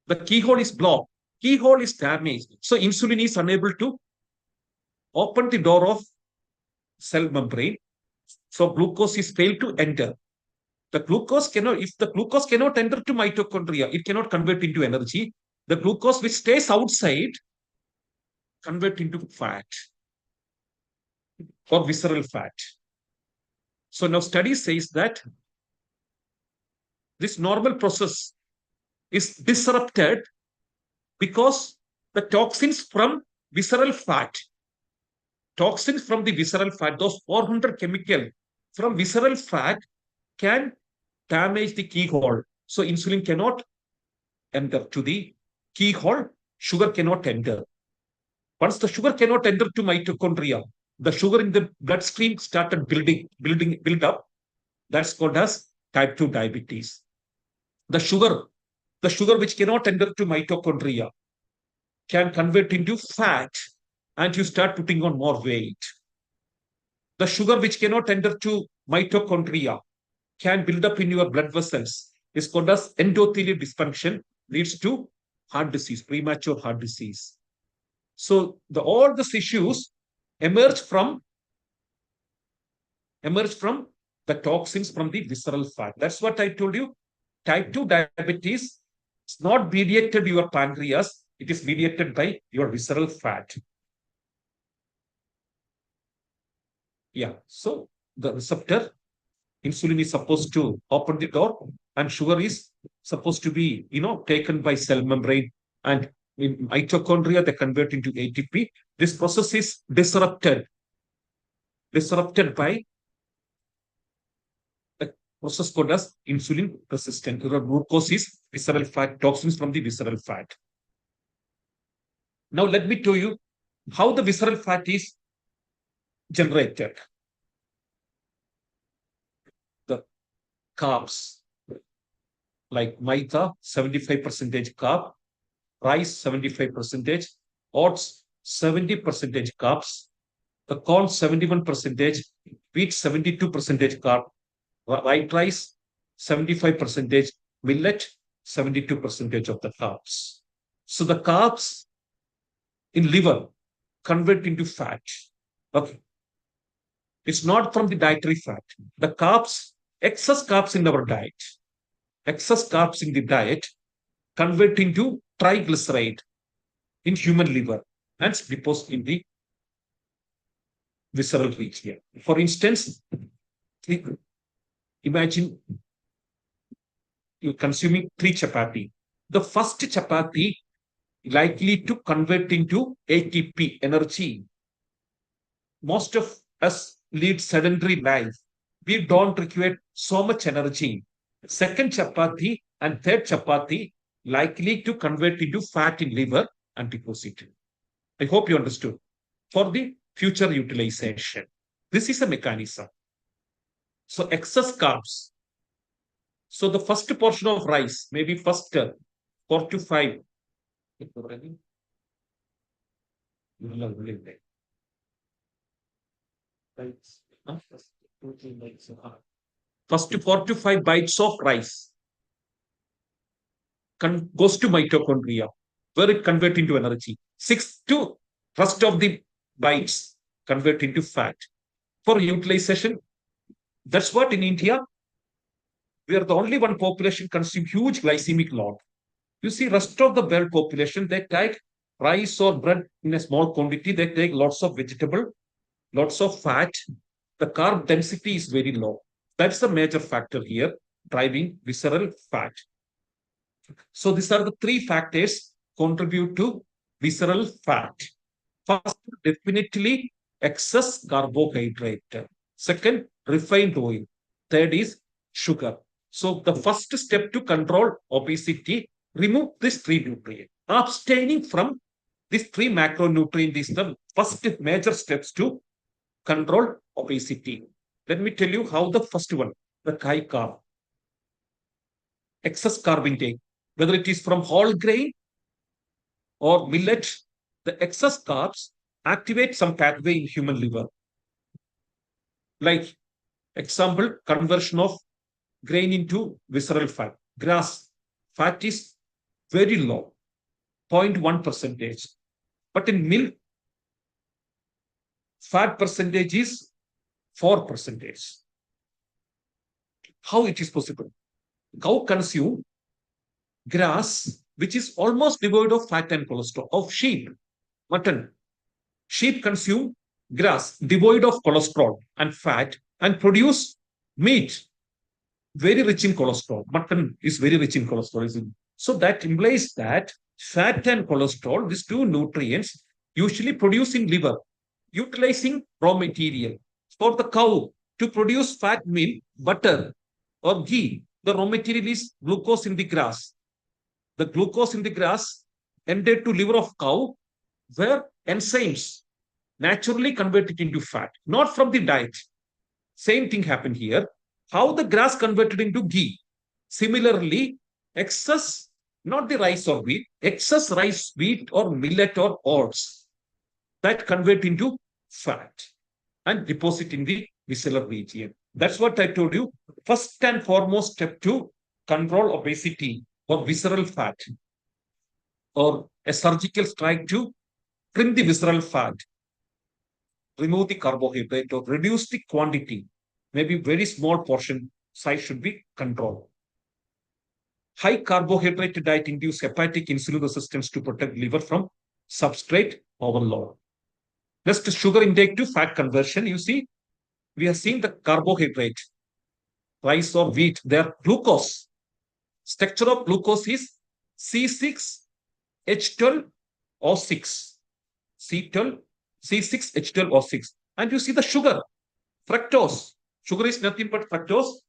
The keyhole is blocked. Keyhole is damaged. So insulin is unable to open the door of cell membrane. So glucose is failed to enter. The glucose cannot, if the glucose cannot enter to mitochondria, it cannot convert into energy. The glucose which stays outside convert into fat or visceral fat. So now study says that this normal process is disrupted because the toxins from visceral fat, those 400 chemicals from visceral fat can damage the keyhole. So insulin cannot enter to the keyhole, sugar cannot enter. Once the sugar cannot enter to mitochondria, the sugar in the bloodstream started build up. That's called as type 2 diabetes. The sugar which cannot enter to mitochondria can convert into fat, and you start putting on more weight. The sugar which cannot enter to mitochondria can build up in your blood vessels. It's called as endothelial dysfunction, leads to heart disease, premature heart disease. So all these issues emerge from the toxins from the visceral fat. That's what I told you. Type 2 diabetes is not mediated by your pancreas. It is mediated by your visceral fat. Yeah. So the receptor, insulin is supposed to open the door, and sugar is supposed to be, taken by cell membrane, and in mitochondria, they convert into ATP. This process is disrupted by process called as insulin resistant. Glucose is visceral fat, toxins from the visceral fat. Now, let me tell you how the visceral fat is generated. The carbs, like maida, 75% carb, rice, 75%, oats, 70% carbs, the corn, 71%, wheat, 72% carb, white rice, 75%, millet, 72% of the carbs. So the carbs in liver convert into fat. Okay. It's not from the dietary fat. The carbs, excess carbs in our diet, convert into triglyceride in human liver and deposit in the visceral region. For instance, imagine you're consuming 3 chapati. The first chapati likely to convert into ATP, energy. Most of us lead sedentary life. We don't require so much energy. Second chapati and third chapati likely to convert into fat in liver and deposit. I hope you understood. For the future utilization, this is a mechanism. So excess carbs. So the first portion of rice, maybe first 4 to 5. First 4 to 5 bites of rice goes to mitochondria, where it converts into energy. 6 to rest of the bites convert into fat. For utilization, that's what in India, we are the only one population consume huge glycemic load. You see, rest of the world population, they take rice or bread in a small quantity. They take lots of vegetable, lots of fat. The carb density is very low. That's the major factor here, driving visceral fat. So these are the 3 factors contribute to visceral fat. First, definitely excess carbohydrate. Second, refined oil. Third is sugar. So the first step to control obesity, remove these 3 nutrients. Abstaining from these 3 macronutrients is the first major steps to control obesity. Let me tell you how the first one, the high carb. Excess carb intake, whether it is from whole grain or millet, the excess carbs activate some pathway in human liver. Like example, conversion of grain into visceral fat. Grass fat is very low, 0.1%. But in milk, fat percentage is 4%. How it is possible? Cow consume grass, which is almost devoid of fat and cholesterol. Of sheep, mutton. Sheep consume grass devoid of cholesterol and fat and produce meat very rich in cholesterol. Mutton is very rich in cholesterol. So that implies that fat and cholesterol, these 2 nutrients, usually produce in liver, utilizing raw material. For the cow to produce fat, milk, butter, or ghee, the raw material is glucose in the grass. The glucose in the grass entered to liver of cow, where enzymes naturally convert it into fat, not from the diet. Same thing happened here. How the grass converted into ghee. Similarly, excess, not the rice or wheat, excess rice, wheat, or millet or oats, that convert into fat and deposit in the visceral region. That's what I told you. First and foremost step to control obesity or visceral fat. or a surgical strike to trim the visceral fat, remove the carbohydrate, or reduce the quantity. Maybe very small portion size should be controlled. High carbohydrate diet induces hepatic insulin resistance to protect liver from substrate overload. Next, sugar intake to fat conversion. You see, we have seen the carbohydrate, rice or wheat, their glucose. Structure of glucose is C6H12O6. C6H12O6. And you see the sugar, fructose. Sugar is nothing but fructose.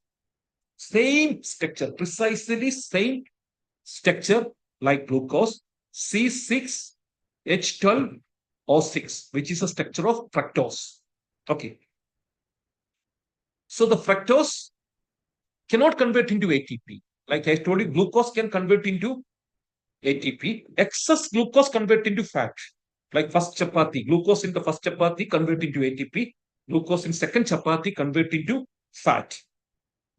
Same structure, precisely same structure like glucose, C6H12O6, which is a structure of fructose. Okay. So the fructose cannot convert into ATP. Like I told you, glucose can convert into ATP. Excess glucose convert into fat. Like first chapati, glucose in the first chapati convert into ATP. Glucose in second chapati convert into fat.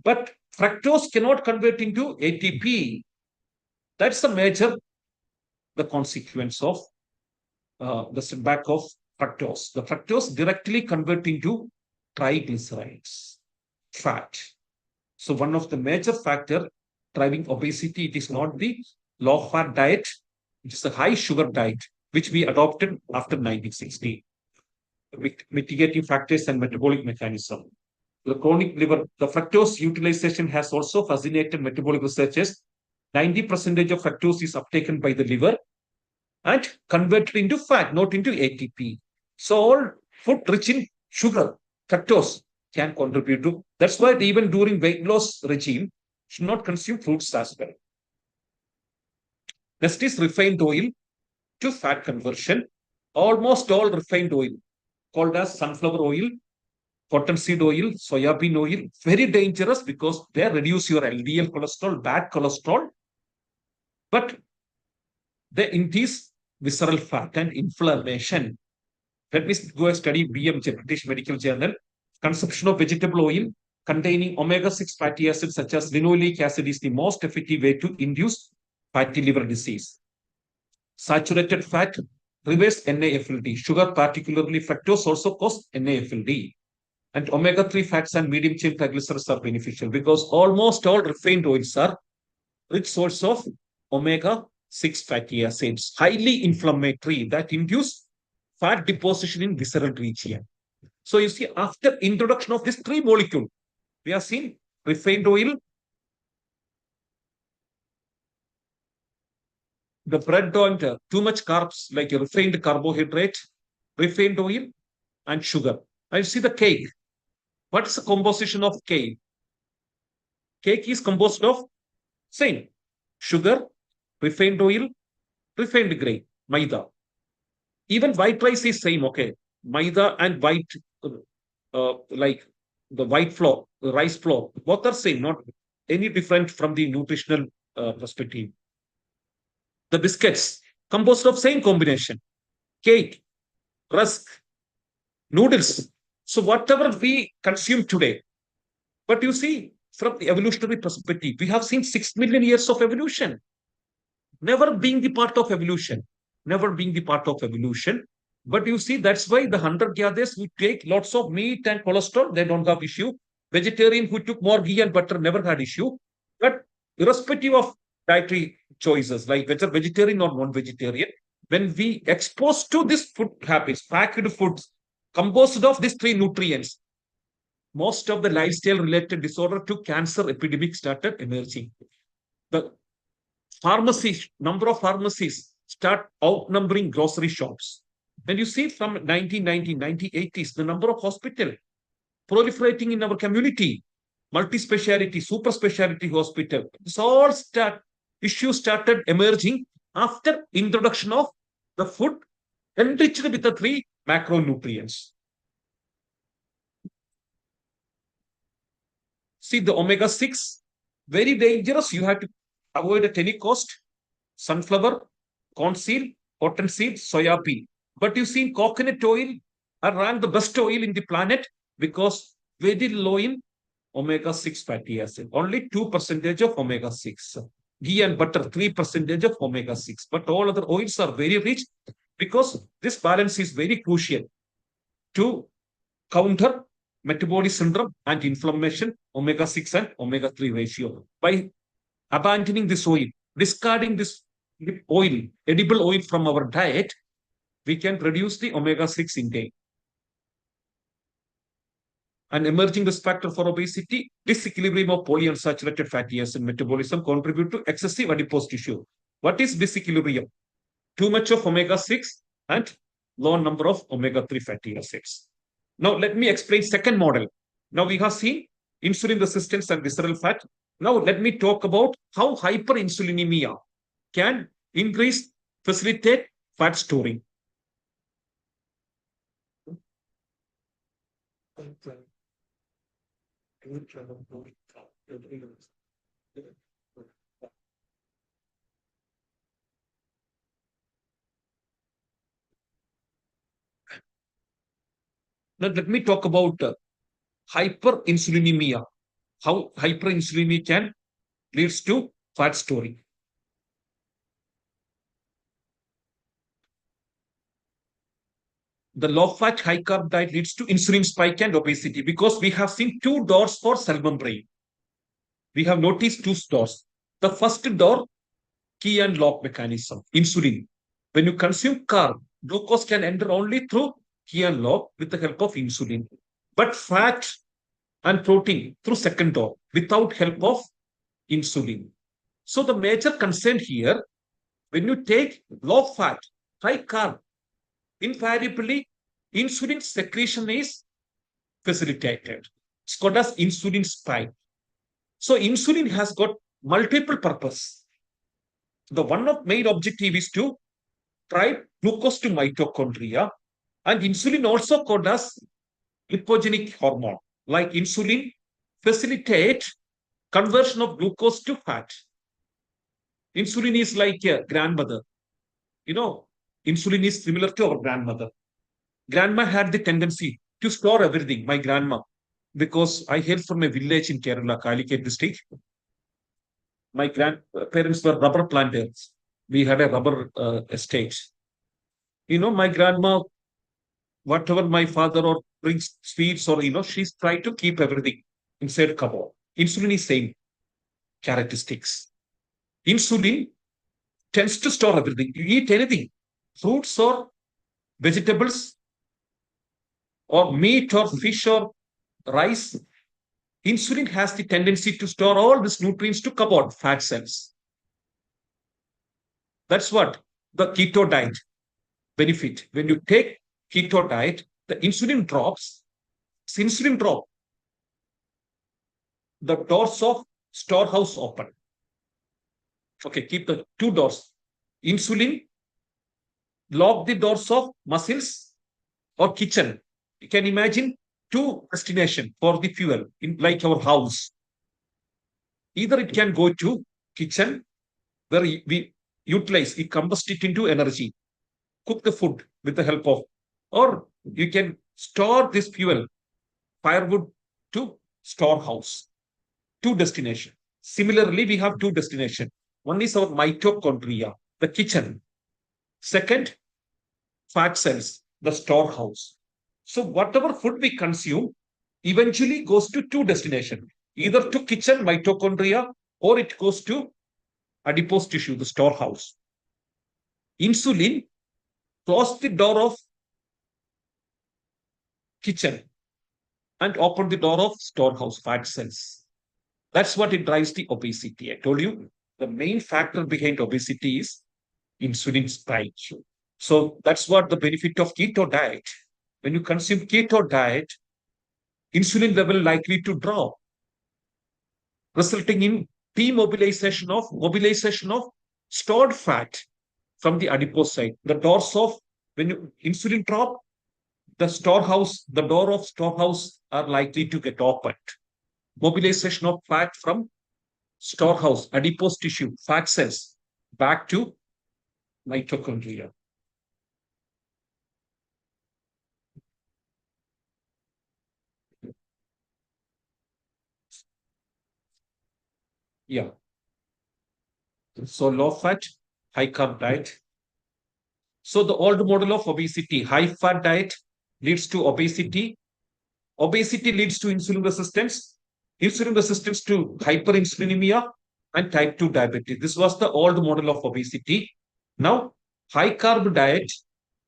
But fructose cannot convert into ATP. That's the consequence of the setback of fructose. The fructose directly convert into triglycerides, fat. So one of the major factor driving obesity, it is not the low fat diet, it is the high sugar diet, which we adopted after 1960. Mitigating factors and metabolic mechanism. The chronic liver, the fructose utilization has also fascinated metabolic researchers. 90% of fructose is uptaken by the liver and converted into fat, not into ATP. So all food rich in sugar, fructose, can contribute to. That's why even during weight loss regime, should not consume fruits as well. Next is refined oil to fat conversion. Almost all refined oil, called as sunflower oil, cottonseed oil, soybean oil, very dangerous because they reduce your LDL cholesterol, bad cholesterol, but they increase visceral fat and inflammation. Let me go and study BMJ, British Medical Journal. Consumption of vegetable oil containing omega-6 fatty acids such as linoleic acid is the most effective way to induce fatty liver disease. Saturated fat reverse NAFLD. Sugar, particularly fructose, also cause NAFLD. And omega-3 fats and medium-chain triglycerides are beneficial because almost all refined oils are rich source of omega-6 fatty acids, highly inflammatory, that induce fat deposition in visceral region. So you see, after introduction of this three molecule, we have seen refined oil, the bread and too much carbs like a refined carbohydrate, refined oil, and sugar. I see the cake. What is the composition of cake? Cake is composed of same sugar, refined oil, refined grain, maida. Even white rice is same, okay. Maida and white, like the white flour, the rice flour, both are same, not any different from the nutritional perspective. The biscuits, composed of same combination, cake, rusk, noodles. So whatever we consume today, but you see, from the evolutionary perspective, we have seen 6 million years of evolution. Never being the part of evolution. Never being the part of evolution. But you see, that's why the hunter-gatherers who take lots of meat and cholesterol, they don't have issue. Vegetarian who took more ghee and butter never had issue. But irrespective of dietary choices, like whether vegetarian or non-vegetarian, when we expose to this food habits, packed foods, composed of these three nutrients, most of the lifestyle-related disorder to cancer epidemic started emerging. The pharmacies, number of pharmacies start outnumbering grocery shops. When you see from 1990s, 1980s, the number of hospitals proliferating in our community, multi-speciality, super speciality hospital, this all issues started emerging after introduction of the food enriched with the three macronutrients. See the omega-6, very dangerous. You have to avoid at any cost. Sunflower, cornseed, cottonseed, soya bean. But you see coconut oil are ranked the best oil in the planet because very low in omega-6 fatty acid. Only 2% of omega-6. ghee and butter, 3% of omega-6. But all other oils are very rich because this balance is very crucial to counter metabolic syndrome and inflammation, omega-6 and omega-3 ratio. By abandoning this oil, discarding this oil, edible oil from our diet, we can reduce the omega-6 intake. An emerging risk factor for obesity, disequilibrium of polyunsaturated fatty acid metabolism contribute to excessive adipose tissue. What is disequilibrium? Too much of omega-6 and low number of omega-3 fatty acids. Now, let me explain second model. Now, we have seen insulin resistance and visceral fat. Now, let me talk about how hyperinsulinemia can facilitate fat storing. Now, let me talk about hyperinsulinemia, how hyperinsulinemia can leads to fat storing. The low fat, high carb diet leads to insulin spike and obesity because we have seen two doors for cell membrane. We have noticed two doors. The first door, key and lock mechanism, insulin. When you consume carb, glucose can enter only through key and lock with the help of insulin. But fat and protein through second door without help of insulin. So the major concern here, when you take low fat, high carb, invariably insulin secretion is facilitated. It's called as insulin spike. So insulin has got multiple purpose. The one of main objective is to drive glucose to mitochondria, and insulin also called as lipogenic hormone. Like insulin facilitate conversion of glucose to fat. Insulin is like a grandmother. You know, insulin is similar to our grandmother. Grandma had the tendency to store everything, my grandma, because I hail from a village in Kerala, Calicut district. My grandparents were rubber planters. We had a rubber estate. You know, my grandma, whatever my father or brings sweets or, she's trying to keep everything inside cupboard. Insulin is same characteristics. Insulin tends to store everything. You eat anything, fruits or vegetables or meat or fish or rice, insulin has the tendency to store all these nutrients to cupboard fat cells. That's what the keto diet benefit. When you take keto diet, the insulin drops. Insulin drop, the doors of storehouse open. Okay, keep the two doors. Insulin lock the doors of muscles or kitchen. You can imagine two destinations for the fuel in like our house. Either it can go to kitchen where we utilize, we combust it into energy, cook the food with the help of, or you can store this fuel, firewood to storehouse. Two destinations. Similarly, we have two destinations. One is our mitochondria, the kitchen. Second, fat cells, the storehouse. So whatever food we consume eventually goes to two destinations, either to kitchen, mitochondria, or it goes to adipose tissue, the storehouse. Insulin close the door of kitchen and open the door of storehouse, fat cells. That's what it drives the obesity. I told you the main factor behind obesity is insulin spike. So that's what the benefit of keto diet. When you consume keto diet, insulin level likely to drop, resulting in demobilization of mobilization of stored fat from the adipose side. The doors of when you insulin drop, the door of storehouse are likely to get opened. Mobilization of fat from storehouse, adipose tissue, fat cells back to mitochondria. Yeah. So low fat, high carb diet. So the old model of obesity, high fat diet leads to obesity. Obesity leads to insulin resistance. Insulin resistance to hyperinsulinemia and type 2 diabetes. This was the old model of obesity. Now, high carb diet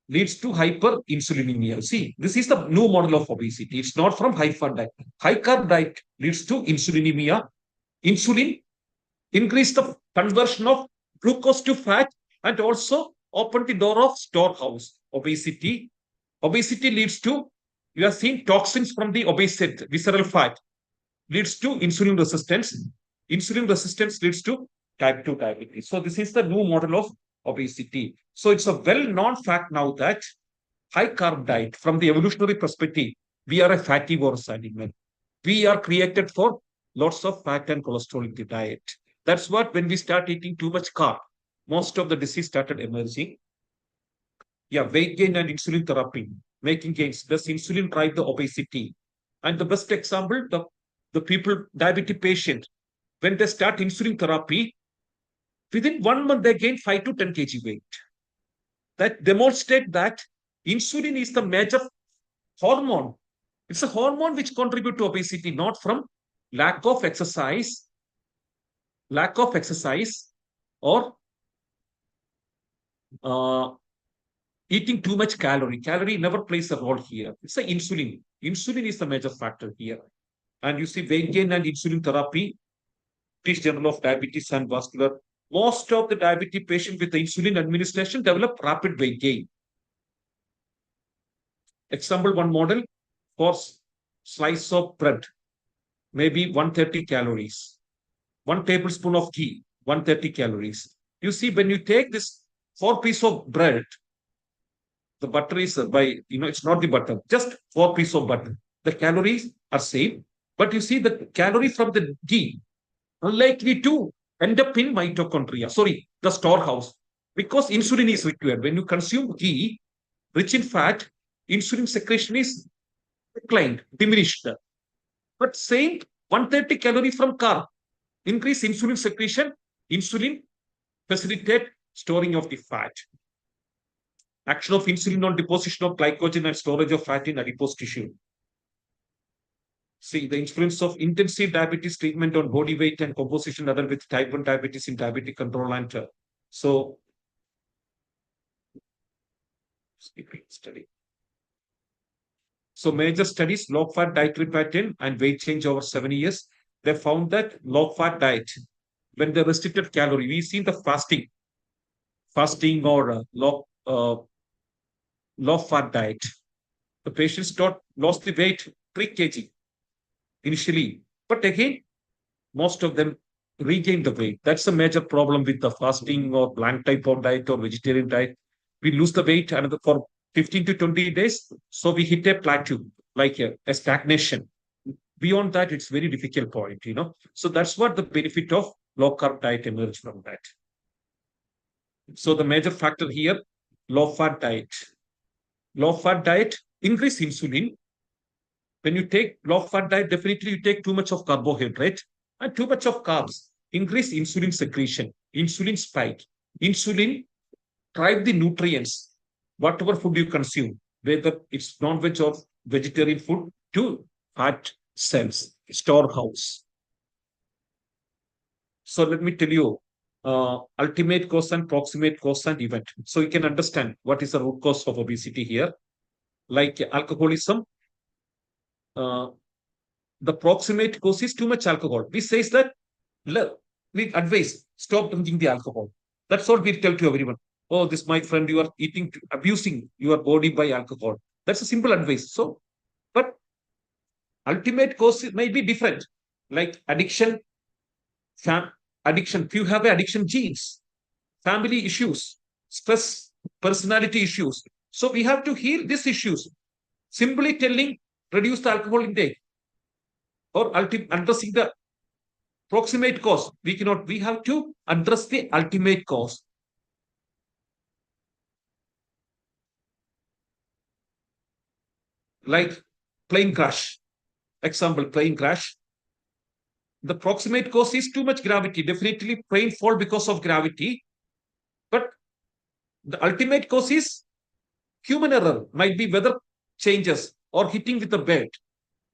leads to hyperinsulinemia. See, this is the new model of obesity. It's not from high fat diet. High carb diet leads to insulinemia. Insulin increase the conversion of glucose to fat and also open the door of storehouse. Obesity. Obesity leads to, you are seeing toxins from the obesity, visceral fat, leads to insulin resistance. Insulin resistance leads to type 2 diabetes. So this is the new model of obesity. So it's a well-known fact now that high carb diet, from the evolutionary perspective, we are a fattivorous animal. We are created for lots of fat and cholesterol in the diet. That's what, when we start eating too much carb, most of the disease started emerging. Yeah, weight gain and insulin therapy, making gains. Does insulin drive the obesity? And the best example, the people, diabetic patient, when they start insulin therapy, within 1 month, they gain 5 to 10 kg weight. That demonstrate that insulin is the major hormone. It's a hormone which contributes to obesity, not from lack of exercise or eating too much calorie. Calorie never plays a role here. It's the insulin. Insulin is the major factor here. And you see weight gain and insulin therapy, British Journal of Diabetes and Vascular. Most of the diabetes patients with the insulin administration develop rapid weight gain. Example, one model for slice of bread, maybe 130 calories. 1 tablespoon of ghee, 130 calories. You see, when you take this 4 pieces of bread, the butter is it's not the butter, just 4 pieces of butter. The calories are same, but you see the calorie from the ghee unlikely to end up in mitochondria, the storehouse, because insulin is required. When you consume ghee, rich in fat, insulin secretion is declined, diminished. But same 130 calorie from carb, increase insulin secretion, insulin facilitate storing of the fat. Action of insulin on deposition of glycogen and storage of fat in adipose tissue. See, the influence of intensive diabetes treatment on body weight and composition other with type 1 diabetes in diabetic control and study. So major studies, low fat dietary pattern and weight change over 7 years. They found that low fat diet, when they restricted calorie, we see the fasting or low fat diet. The patients lost the weight 3 kg initially, but again, most of them regained the weight. That's a major problem with the fasting or blank type of diet or vegetarian diet. We lose the weight another for 15 to 20 days. So we hit a plateau, like a stagnation. Beyond that, it's very difficult point, So that's what the benefit of low carb diet emerged from that. So the major factor here, low fat diet. Low fat diet, increase insulin. When you take low fat diet, definitely you take too much of carbohydrate and too much of carbs. Increase insulin secretion, insulin spike. Insulin drive the nutrients, whatever food you consume, whether it's non-veg or vegetarian food, to fat cells, storehouse. So let me tell you, ultimate cause and proximate cause and event. So you can understand what is the root cause of obesity here. Like alcoholism, the proximate cause is too much alcohol. We say that, we advise, stop drinking the alcohol. That's what we tell to everyone. Oh, this, my friend, you are abusing your body by alcohol. That's a simple advice. So, but ultimate cause may be different, like addiction, if you have addiction genes, family issues, stress, personality issues. So we have to heal these issues. Simply telling, reduce the alcohol intake or addressing the proximate cause, we cannot. We have to address the ultimate cause. Like plane crash. Example, plane crash. the proximate cause is too much gravity, definitely plane fall because of gravity. But the ultimate cause is human error, might be weather changes or hitting with the belt.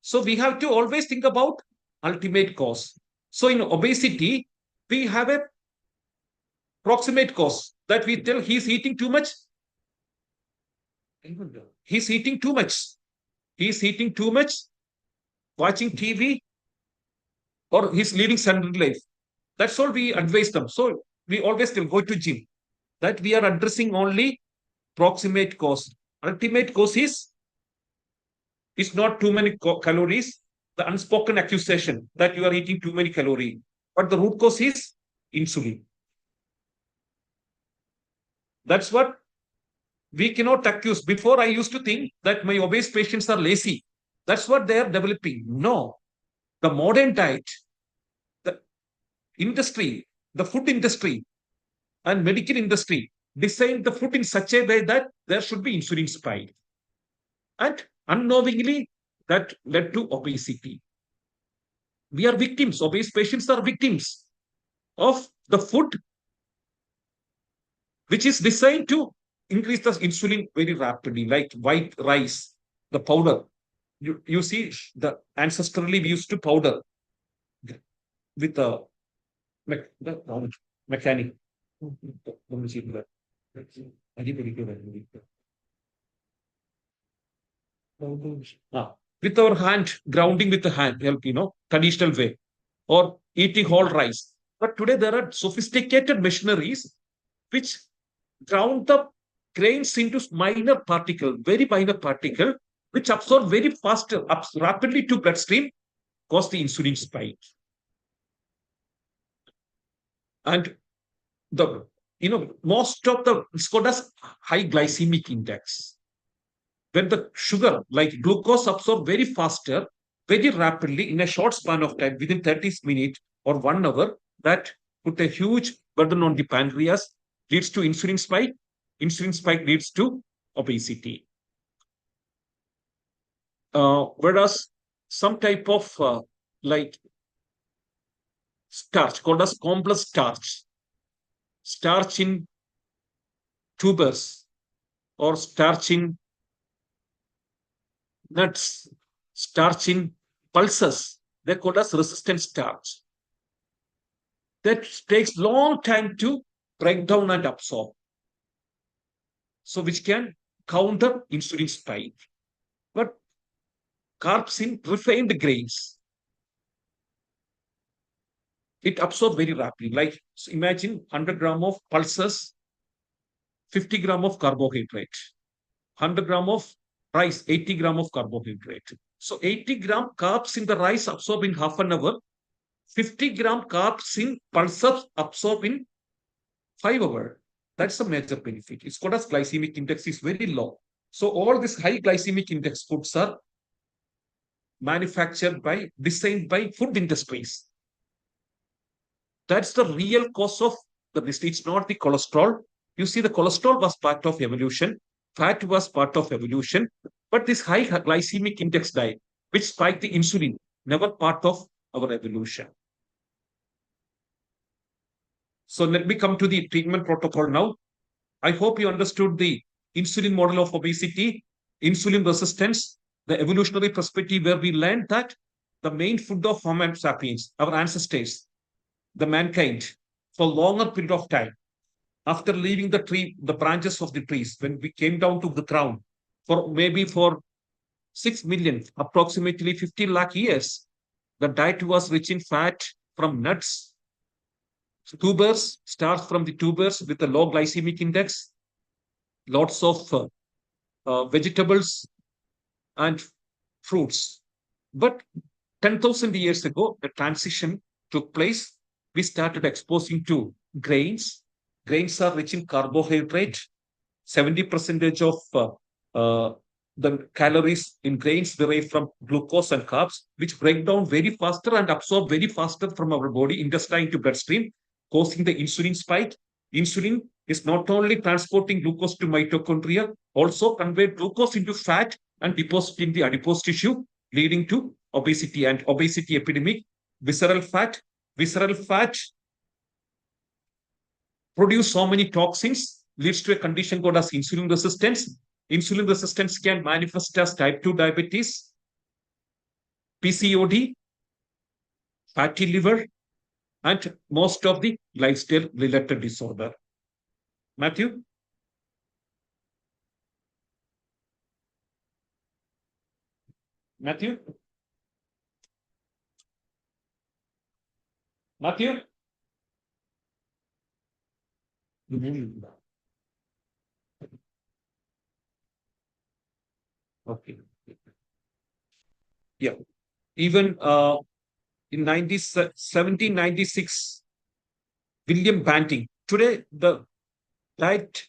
So we have to always think about ultimate cause. So in obesity, we have a proximate cause that we tell he's eating too much. He's eating too much. He's eating too much, watching TV, or he's leading sedentary life. That's all we advise them. So we always tell go to gym. That we are addressing only proximate cause. Ultimate cause is not too many calories, the unspoken accusation that you are eating too many calories. But the root cause is insulin. That's what we cannot accuse. Before, I used to think that my obese patients are lazy. That's what they are developing. No. The modern diet, the industry, the food industry, and medical industry designed the food in such a way that there should be insulin spike. And unknowingly, that led to obesity. We are victims. Obese patients are victims of the food which is designed to increase the insulin very rapidly, like white rice, the powder. You see, the ancestrally we used to powder with the mechanic. With our hand, grounding with the hand, help, traditional way, or eating whole rice. But today there are sophisticated machineries which ground the grains into minor particle, very minor particle, which absorb very fast, rapidly to bloodstream, cause the insulin spike. And the most of the it's called as high glycemic index. When the sugar, like glucose, absorb very faster, very rapidly in a short span of time, within 30 minutes or 1 hour, that put a huge burden on the pancreas, leads to insulin spike. Insulin spike leads to obesity. Whereas some type of like starch called as complex starch, starch in tubers or starch in nuts, starch in pulses, they're called as resistant starch. That takes long time to break down and absorb. So which can counter insulin spike. But carbs in refined grains, it absorbs very rapidly. Like imagine 100 gram of pulses, 50 gram of carbohydrate, 100 gram of rice, 80 gram of carbohydrate. So 80 gram carbs in the rice absorb in half an hour, 50 gram carbs in pulses absorb in 5 hours. That's a major benefit. It's called as glycemic index is very low. So all these high glycemic index foods are designed by food industries. That's the real cause of the disease. It's not the cholesterol. You see, the cholesterol was part of evolution. Fat was part of evolution. But this high glycemic index diet, which spiked the insulin, never part of our evolution. So let me come to the treatment protocol now. I hope you understood the insulin model of obesity, insulin resistance, the evolutionary perspective where we learned that the main food of Homo sapiens, our ancestors, the mankind, for longer period of time, after leaving the tree, the branches of the trees, when we came down to the ground, for 6 million, approximately 50 lakh years, the diet was rich in fat from nuts, tubers, starch from the tubers with a low glycemic index, lots of vegetables and fruits. But 10,000 years ago, the transition took place. We started exposing to grains. Grains are rich in carbohydrate. 70% of the calories in grains derive from glucose and carbs, which break down very faster and absorb very faster from our body, intestine to bloodstream, causing the insulin spike. Insulin is not only transporting glucose to mitochondria, also convert glucose into fat and deposit in the adipose tissue, leading to obesity and obesity epidemic. visceral fat. Visceral fat produce so many toxins, leads to a condition called as insulin resistance. Insulin resistance can manifest as type 2 diabetes, PCOD, fatty liver, and most of the lifestyle related disorder. Matthew? Matthew? Matthew? Okay. Yeah. Even in 1796, William Banting. Today, the diet,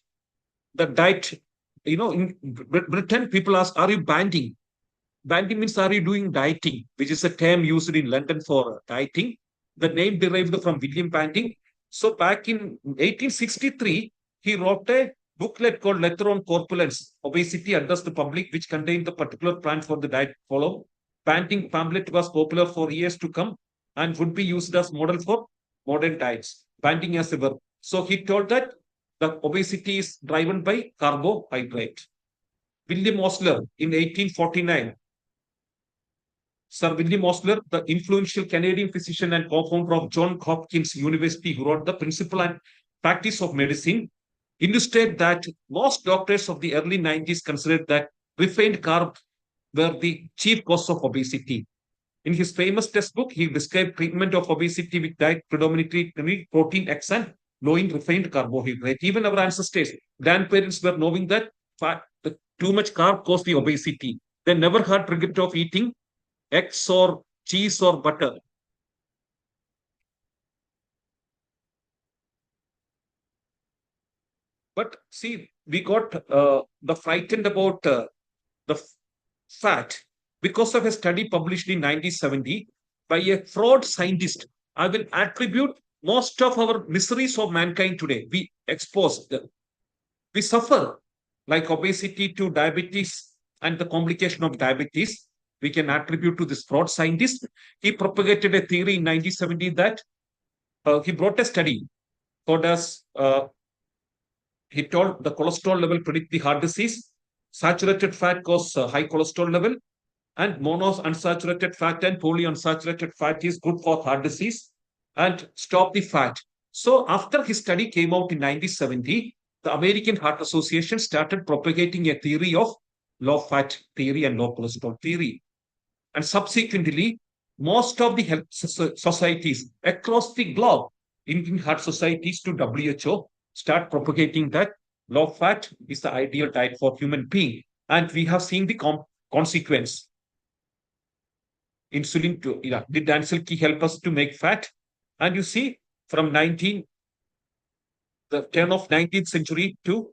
in Britain, people ask, are you banting? Banting means, are you doing dieting? Which is a term used in London for dieting. The name derived from William Banting. So back in 1863, he wrote a booklet called Letter on Corpulence, Obesity addressed to the public, which contained the particular plan for the diet follow. Banting pamphlet was popular for years to come and would be used as model for modern diets. Banting as a verb. So he told that the obesity is driven by carbohydrate. William Osler in 1849. Sir William Osler, the influential Canadian physician and co-founder of Johns Hopkins University, who wrote the Principle and Practice of Medicine, illustrated that most doctors of the early 90s considered that refined carbs were the chief cause of obesity. In his famous textbook, he described treatment of obesity with diet predominantly protein X and low in refined carbohydrate. Even our ancestors, grandparents were knowing that too much carb caused the obesity. They never had regret of eating eggs or cheese or butter. But see, we got the frightened about the fat because of a study published in 1970 by a fraud scientist. I will attribute most of our miseries of mankind today. We exposed, we suffer like obesity to diabetes and the complication of diabetes. We can attribute to this fraud scientist. He propagated a theory in 1970 that he brought a study called as he told the cholesterol level predict the heart disease, saturated fat cause high cholesterol level, and monounsaturated fat and polyunsaturated fat is good for heart disease and stop the fat. So after his study came out in 1970, the American Heart Association started propagating a theory of low fat theory and low cholesterol theory. And subsequently, most of the health societies across the globe, Indian heart societies to WHO, start propagating that low fat is the ideal diet for human being. And we have seen the consequence. Insulin, did insulin help us to make fat? And you see, from the turn of 19th century to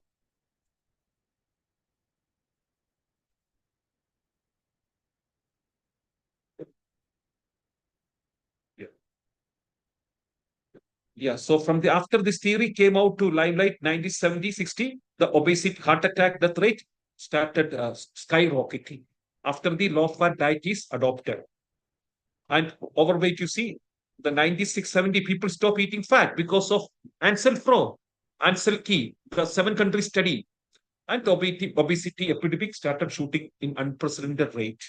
so from the after this theory came out to limelight 1970-60, the obesity heart attack death rate started skyrocketing after the low fat diet is adopted. And overweight, you see, the 96-70 people stop eating fat because of Ansel Fro, Ansel Key, the 7-country study, and the obesity epidemic started shooting in unprecedented rate.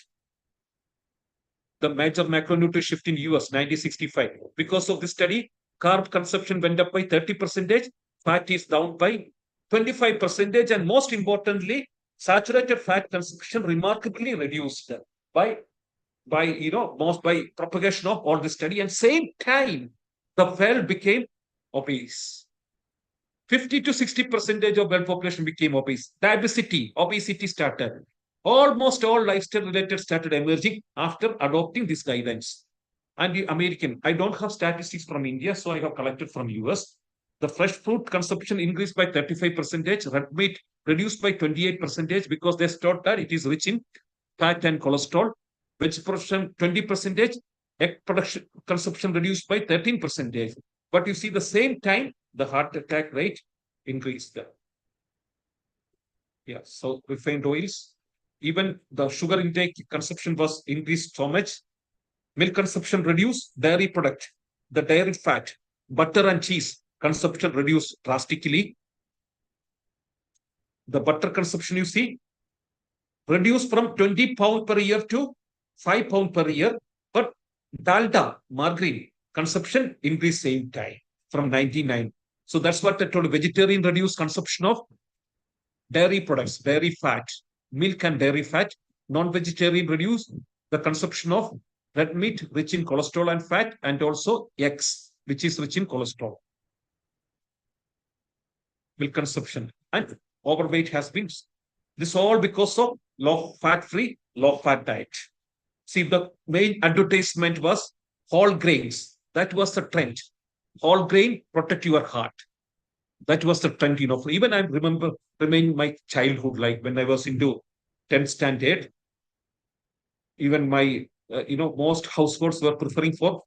The major macronutrient shift in US 1965. Because of this study, carb consumption went up by 30%, fat is down by 25%, and most importantly, saturated fat consumption remarkably reduced by propagation of all the study. And same time, the world became obese. 50 to 60% of world population became obese. Obesity started. Almost all lifestyle related started emerging after adopting this guidance. And the American, I don't have statistics from India, so I have collected from US. The fresh fruit consumption increased by 35%, red meat reduced by 28% because they thought that it is rich in fat and cholesterol. Veg production 20%, egg production consumption reduced by 13%. But you see, the same time, the heart attack rate increased. Yeah, so refined oils, even the sugar intake consumption was increased so much. Milk consumption reduce, dairy product, the dairy fat, butter and cheese consumption reduce drastically. The butter consumption, you see, reduced from 20 pound per year to 5 pound per year. But dalda, margarine consumption increased same time from 99. So that's what I told you. Vegetarian reduced consumption of dairy products, dairy fat, milk and dairy fat. Non-vegetarian reduce the consumption of red meat rich in cholesterol and fat, and also eggs, which is rich in cholesterol. Milk consumption and overweight has been, this all because of low fat-free, low fat diet. See, the main advertisement was whole grains. That was the trend. Whole grain protect your heart. That was the trend, Even I remember remain my childhood, like when I was into 10th standard, even my, most households were preferring for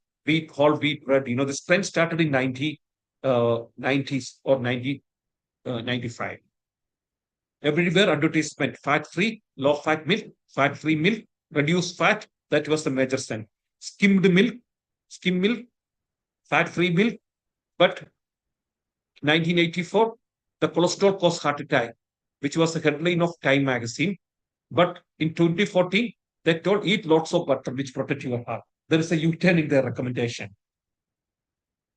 whole wheat bread. This trend started in 90s or 95. Everywhere advertisement, fat-free, low-fat milk, fat-free milk, reduced fat. That was the major trend. Skim milk, fat-free milk. But 1984, the cholesterol caused heart attack, which was the headline of Time magazine. But in 2014, they told eat lots of butter, which protect your heart. There is a U-turn in their recommendation.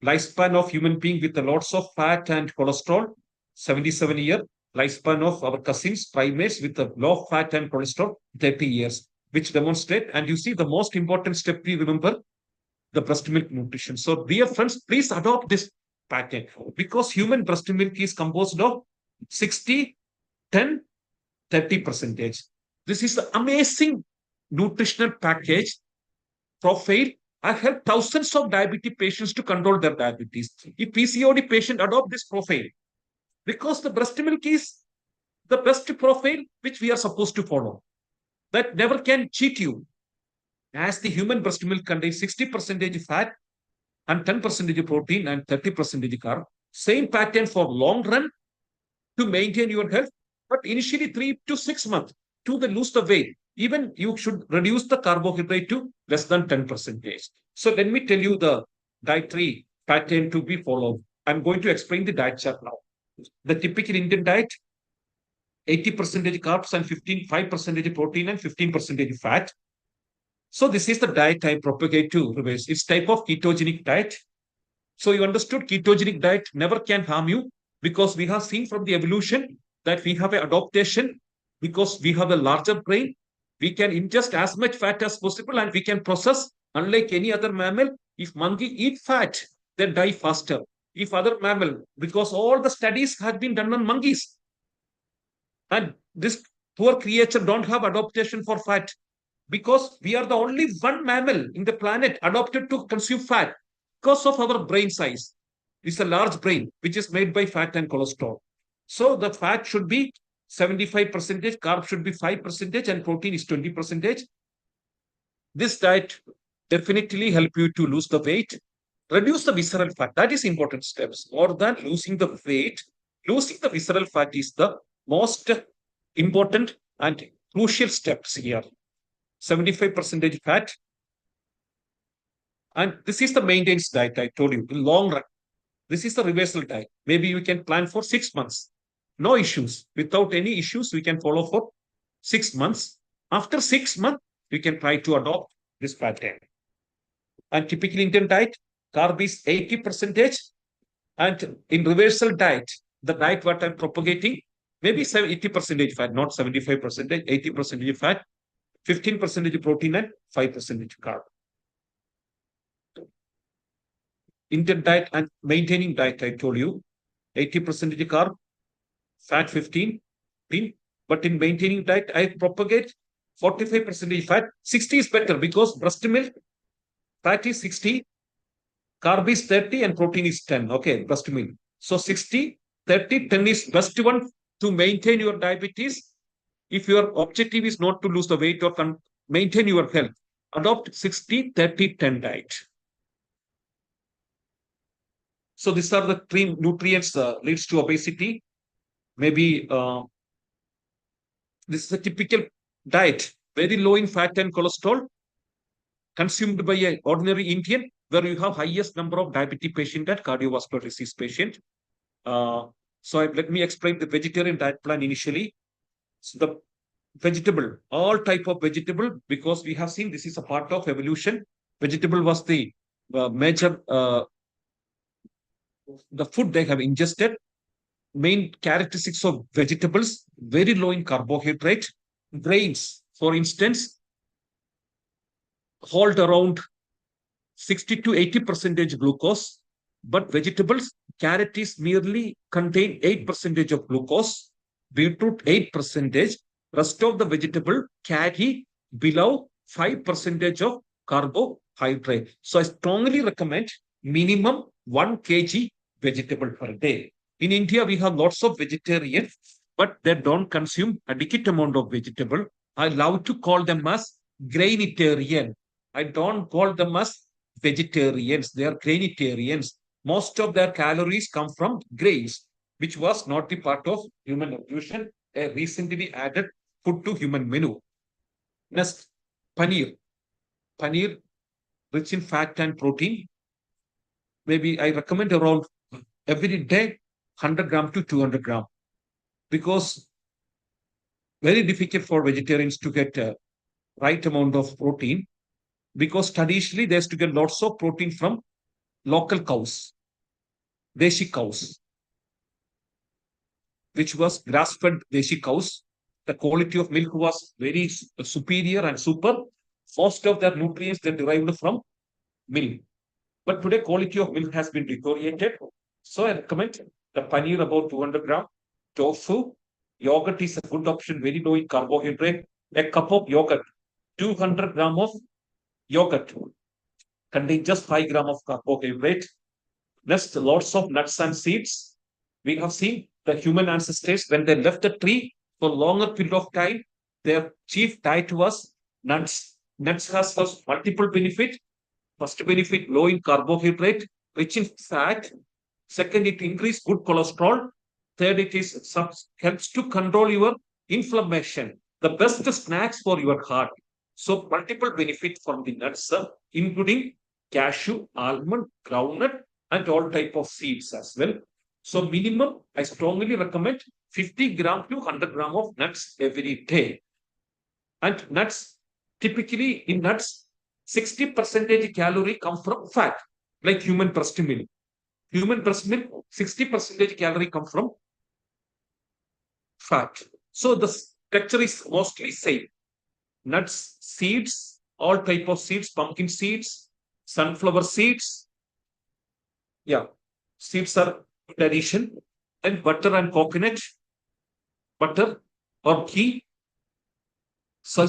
Lifespan of human being with lots of fat and cholesterol, 77 years. Lifespan of our cousins, primates with a low fat and cholesterol, 30 years, which demonstrate. And you see the most important step we remember, the breast milk nutrition. So dear friends, please adopt this pattern, because human breast milk is composed of 60, 10, 30%. This is the amazing nutritional package profile. I help thousands of diabetes patients to control their diabetes. If PCOD patient adopt this profile, because the breast milk is the best profile which we are supposed to follow. That never can cheat you. As the human breast milk contains 60% fat and 10% protein and 30% carb. Same pattern for long run to maintain your health, but initially 3 to 6 months to lose the weight. Even you should reduce the carbohydrate to less than 10%. So let me tell you the dietary pattern to be followed. I'm going to explain the diet chart now. The typical Indian diet, 80% carbs and 5% protein and 15% fat. So this is the diet I propagate to reverse. It's type of ketogenic diet. So you understood ketogenic diet never can harm you, because we have seen from the evolution that we have an adaptation, because we have a larger brain. We can ingest as much fat as possible and we can process. Unlike any other mammal, if monkey eat fat, they die faster. If other mammal, because all the studies have been done on monkeys, and this poor creature don't have adaptation for fat, because we are the only one mammal in the planet adopted to consume fat because of our brain size. It's a large brain which is made by fat and cholesterol. So the fat should be 75%, carb should be 5%, and protein is 20%. This diet definitely help you to lose the weight. Reduce the visceral fat. That is important steps. More than losing the weight, losing the visceral fat is the most important and crucial steps here. 75% fat. And this is the maintenance diet I told you, in long run. This is the reversal diet. Maybe you can plan for 6 months. No issues. Without any issues, we can follow for 6 months. After 6 months, we can try to adopt this pattern. And typically Indian diet, carb is 80%. And in reversal diet, the diet what I'm propagating, maybe 80% fat, not 75%, 80% fat, 15% protein and 5% carb. Indian diet and maintaining diet, I told you, 80% carb, fat 15, but in maintaining diet, I propagate 45% fat. 60 is better because breast milk, fat is 60, carb is 30, and protein is 10. Okay, breast milk. So 60, 30, 10 is best one to maintain your diabetes. If your objective is not to lose the weight or maintain your health, adopt 60, 30, 10 diet. So these are the three nutrients leads to obesity. Maybe this is a typical diet, very low in fat and cholesterol, consumed by an ordinary Indian, where you have highest number of diabetic patient and cardiovascular disease patient. Let me explain the vegetarian diet plan initially. So the vegetable, all type of vegetable, because we have seen this is a part of evolution. Vegetable was the major, the food they have ingested. Main characteristics of vegetables, very low in carbohydrate. Grains, for instance, hold around 60 to 80% glucose, but vegetables, carrot is merely contain 8% of glucose, beetroot 8%, rest of the vegetable carry below 5% of carbohydrate. So I strongly recommend minimum 1 kg vegetable per day. In India, we have lots of vegetarians, but they don't consume adequate amount of vegetable. I love to call them as grainitarian. I don't call them as vegetarians. They are grainitarians. Most of their calories come from grains, which was not the part of human evolution. A recently added food to human menu. Next, paneer. Paneer rich in fat and protein. Maybe I recommend around every day 100 gram to 200 gram, because very difficult for vegetarians to get right amount of protein, because traditionally they used to get lots of protein from local cows, Deshi cows, which was grass-fed Deshi cows. The quality of milk was very superior and super. Most of their nutrients they derived from milk. But today quality of milk has been deteriorated. So I recommend the paneer about 200 gram, tofu, yogurt is a good option, very low in carbohydrate. A cup of yogurt, 200 gram of yogurt contain just 5 gram of carbohydrate. Next, lots of nuts and seeds. We have seen the human ancestors, when they left the tree for longer period of time, their chief diet was nuts. Nuts has multiple benefits. First benefit, low in carbohydrate, rich in fat. Second, it increases good cholesterol. Third, it helps to control your inflammation. The best snacks for your heart. So multiple benefits from the nuts, including cashew, almond, groundnut, and all type of seeds as well. So minimum, I strongly recommend 50 gram to 100 gram of nuts every day. And nuts, typically in nuts, 60% calorie come from fat, like human breast milk. Human breast milk, 60% calorie come from fat. So the structure is mostly same. Nuts, seeds, all type of seeds, pumpkin seeds, sunflower seeds. Yeah, seeds are good addition. And butter and coconut, butter or ghee. So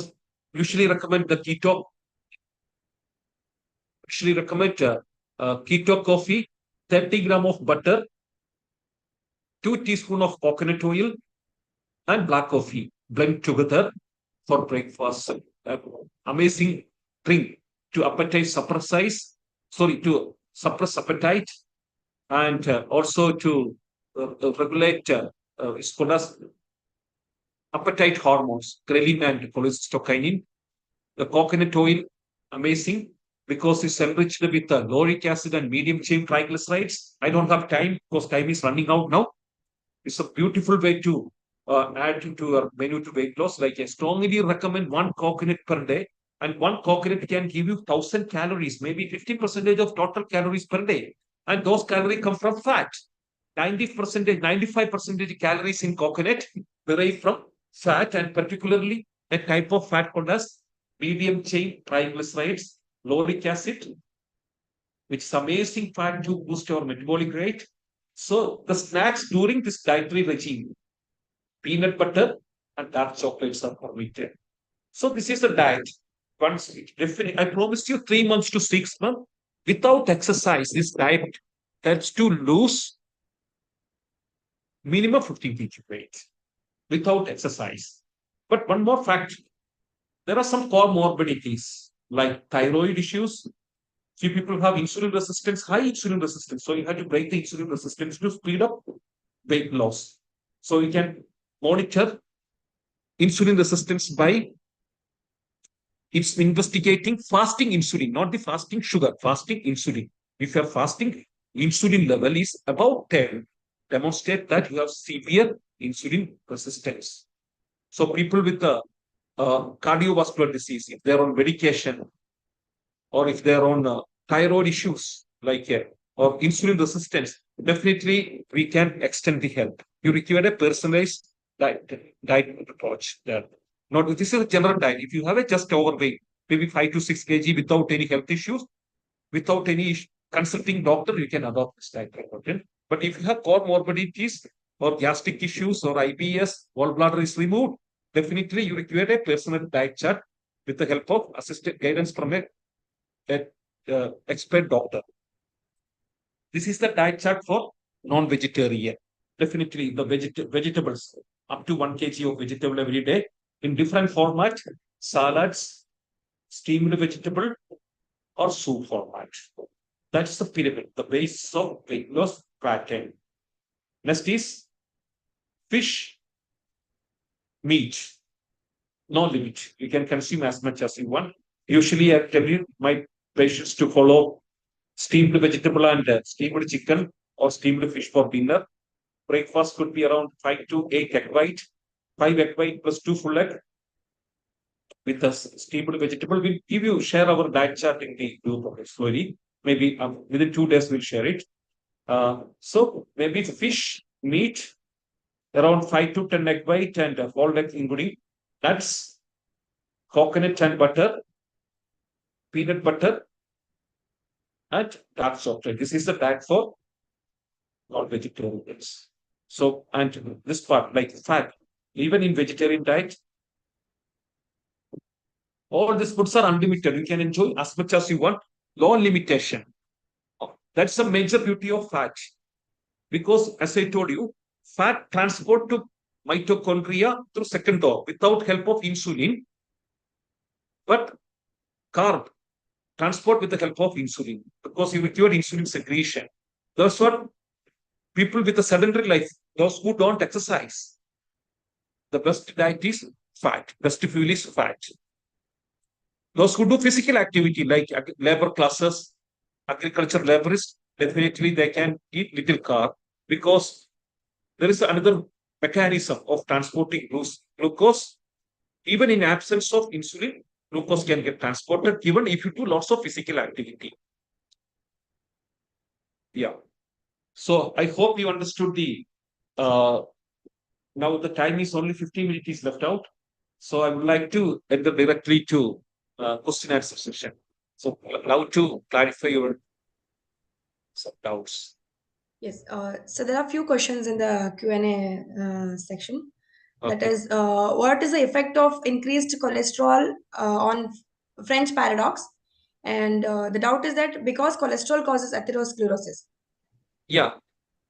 usually recommend the keto. Usually recommend keto coffee, 30 gram of butter, 2 teaspoons of coconut oil, and black coffee blend together for breakfast. Amazing drink to to suppress appetite, and also to regulate appetite hormones, ghrelin and cholecystokinin. The coconut oil, amazing, because it's enriched with lauric acid and medium chain triglycerides. I don't have time because time is running out now. It's a beautiful way to add to your menu to weight loss. Like I strongly recommend 1 coconut per day, and 1 coconut can give you 1,000 calories, maybe 50% of total calories per day. And those calories come from fat. 90%, 95% calories in coconut derive from fat, and particularly a type of fat called as medium chain triglycerides, lauric acid, which is amazing fat to boost your metabolic rate. So the snacks during this dietary regime, peanut butter and dark chocolates are permitted. So this is the diet. Once I promised you 3 months to 6 months without exercise. This diet helps to lose minimum 15 kg weight without exercise. But one more fact, there are some comorbidities like thyroid issues. Few people have insulin resistance, high insulin resistance. So you have to break the insulin resistance to speed up weight loss. So you can monitor insulin resistance by it's investigating fasting insulin, not the fasting sugar, fasting insulin. If your fasting insulin level is above 10, demonstrate that you have severe insulin resistance. So people with the cardiovascular disease, if they're on medication or if they're on thyroid issues like or insulin resistance, definitely we can extend the help. You require a personalized diet approach there. Not this is a general diet. If you have a just overweight, maybe 5 to 6 kg without any health issues, without any consulting doctor, you can adopt this diet. But if you have comorbidities or gastric issues or IBS, gallbladder is removed, definitely you require a personal diet chart with the help of assisted guidance from a expert doctor. This is the diet chart for non-vegetarian. Definitely the vegetables, up to 1 kg of vegetable every day in different formats, salads, steamed vegetable, or soup format. That's the pyramid, the base of weight loss pattern. Next is fish, meat, no limit. You can consume as much as you want. Usually I tell you my patients to follow steamed vegetable and steamed chicken or steamed fish for dinner. Breakfast could be around 5 to 8 egg white, 5 egg white plus 2 full egg with a steamed vegetable. We'll give you, share our diet chart in the group of slowly. Maybe within 2 days we'll share it. So maybe fish, meat, around 5 to 10 egg white and boiled egg including nuts, coconut and butter, peanut butter, and dark chocolate. This is the diet for non-vegetarians. So, and this part, like fat, even in vegetarian diet, all these foods are unlimited. You can enjoy as much as you want, no limitation. That's the major beauty of fat. Because as I told you, fat transport to mitochondria through second door without help of insulin, but carb transport with the help of insulin because you require insulin secretion. That's what people with a sedentary life, those who don't exercise, the best diet is fat, best fuel is fat. Those who do physical activity like labor classes, agriculture laborists, definitely they can eat little carb because there is another mechanism of transporting glucose. Even in absence of insulin, glucose can get transported even if you do lots of physical activity. Yeah. So I hope you understood the, now the time is only 15 minutes is left out. So I would like to enter directly to question answer session. So allow to clarify your some doubts. Yes, so there are a few questions in the Q&A section. That Okay. is, what is the effect of increased cholesterol on French paradox? And the doubt is that because cholesterol causes atherosclerosis. Yeah.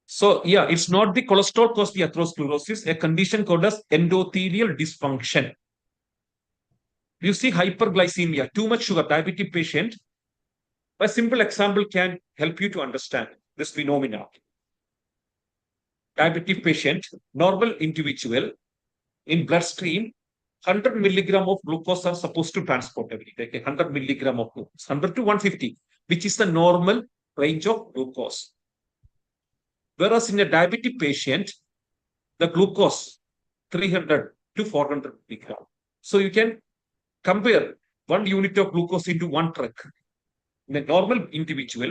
So yeah, it's not the cholesterol cause the atherosclerosis, a condition called as endothelial dysfunction. You see hyperglycemia, too much sugar, diabetic patient. A simple example can help you to understand this phenomena. Diabetic patient, normal individual, in bloodstream, 100 milligram of glucose are supposed to transport every day. 100 milligram of glucose, 100 to 150, which is the normal range of glucose. Whereas in a diabetic patient, the glucose 300 to 400 milligram. So you can compare 1 unit of glucose into 1 truck. In a normal individual,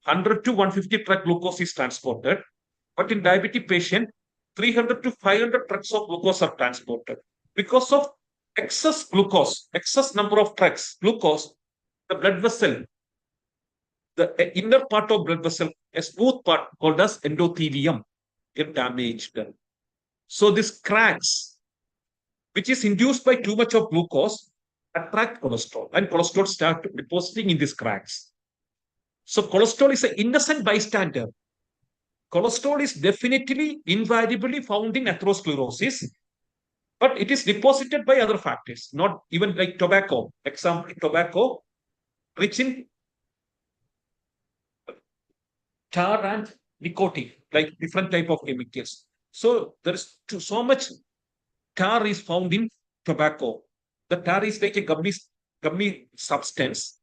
100 to 150 truck glucose is transported. But in diabetic patient, 300 to 500 trucks of glucose are transported. Because of excess glucose, excess number of trucks, glucose, the blood vessel, the inner part of blood vessel, a smooth part called as endothelium, get damaged. So this cracks, which is induced by too much of glucose, attract cholesterol, and cholesterol start depositing in these cracks. So cholesterol is an innocent bystander. Cholesterol is definitely invariably found in atherosclerosis, but it is deposited by other factors, not even like tobacco. Example, tobacco, rich in tar and nicotine, like different type of chemicals. So there is so much tar is found in tobacco. The tar is like a gummy gummy substance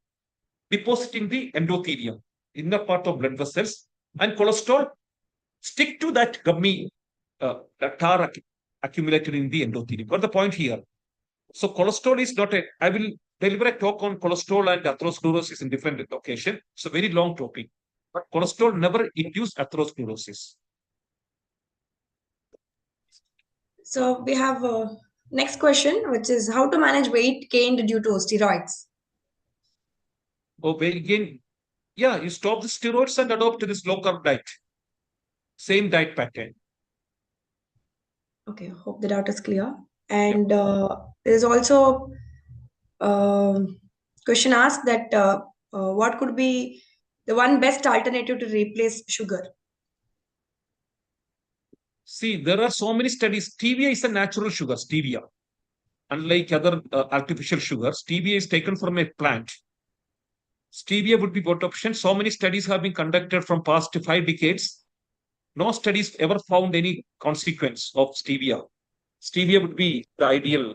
deposit in the endothelium, inner part of blood vessels, and cholesterol stick to that gummy tar accumulated in the endothelium. Got the point here? So cholesterol is not I will deliver a talk on cholesterol and atherosclerosis in different occasion. It's a very long topic. But cholesterol never induced atherosclerosis. So we have a next question, which is how to manage weight gained due to steroids. Oh, weight gain. Yeah, you stop the steroids and adopt this low carb diet. Same diet pattern. Okay, hope the doubt is clear. And there's also a question asked that what could be the one best alternative to replace sugar? See, there are so many studies. Stevia is a natural sugar, stevia. Unlike other artificial sugars, stevia is taken from a plant. Stevia would be what option. So many studies have been conducted from past 5 decades. No studies ever found any consequence of stevia. Stevia would be the ideal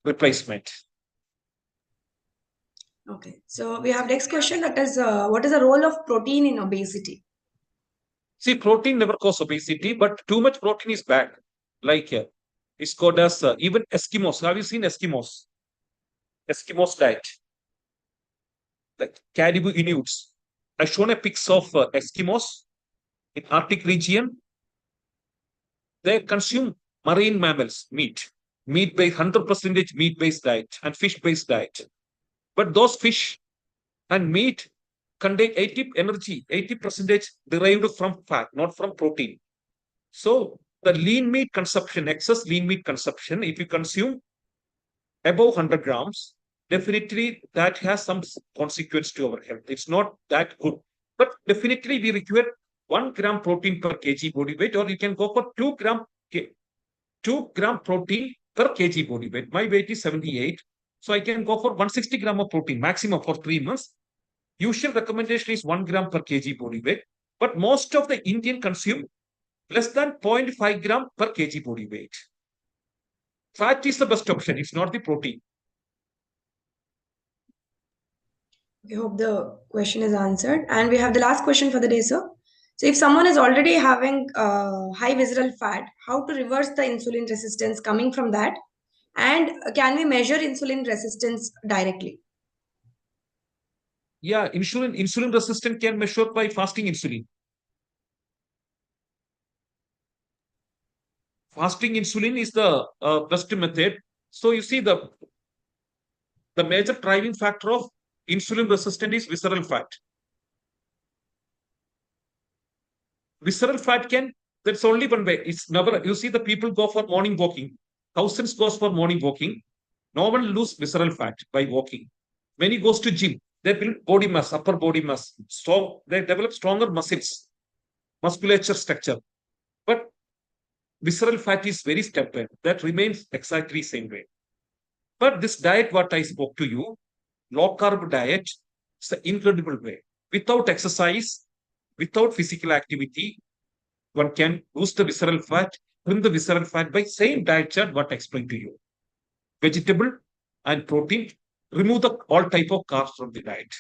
replacement. Okay, so we have next question, that is what is the role of protein in obesity? See, protein never causes obesity, but too much protein is bad. Like it's called as even Eskimos. Have you seen Eskimos? Eskimos diet. Like caribou Inuits. I've shown a pics of Eskimos in Arctic region. They consume marine mammals, meat 100% meat-based diet and fish-based diet. But those fish and meat contain 80% derived from fat, not from protein. So the lean meat consumption, excess lean meat consumption, if you consume above 100 grams, definitely that has some consequence to our health. It's not that good. But definitely we require 1 gram protein per kg body weight, or you can go for 2 gram protein per kg body weight. My weight is 78. So I can go for 160 gram of protein maximum for 3 months. Usual recommendation is 1 gram per kg body weight. But most of the Indian consume less than 0.5 gram per kg body weight. Fat is the best option. It's not the protein. I hope the question is answered. And we have the last question for the day, sir. So if someone is already having high visceral fat, how to reverse the insulin resistance coming from that? And can we measure insulin resistance directly? Yeah, insulin resistance can measure by fasting insulin. Fasting insulin is the best method. So you see the major driving factor of insulin resistance is visceral fat. Visceral fat that's only one way. It's never, you see the people go for morning walking. Thousands goes for morning walking. No one lose visceral fat by walking. Many goes to gym. They build body mass, upper body mass. So they develop stronger muscles, musculature structure. But visceral fat is very stubborn. That remains exactly same way. But this diet, what I spoke to you, low carb diet, is an incredible way. Without exercise, without physical activity, one can boost the visceral fat, trim the visceral fat by same diet chart what I explained to you. Vegetable and protein, remove all type of carbs from the diet.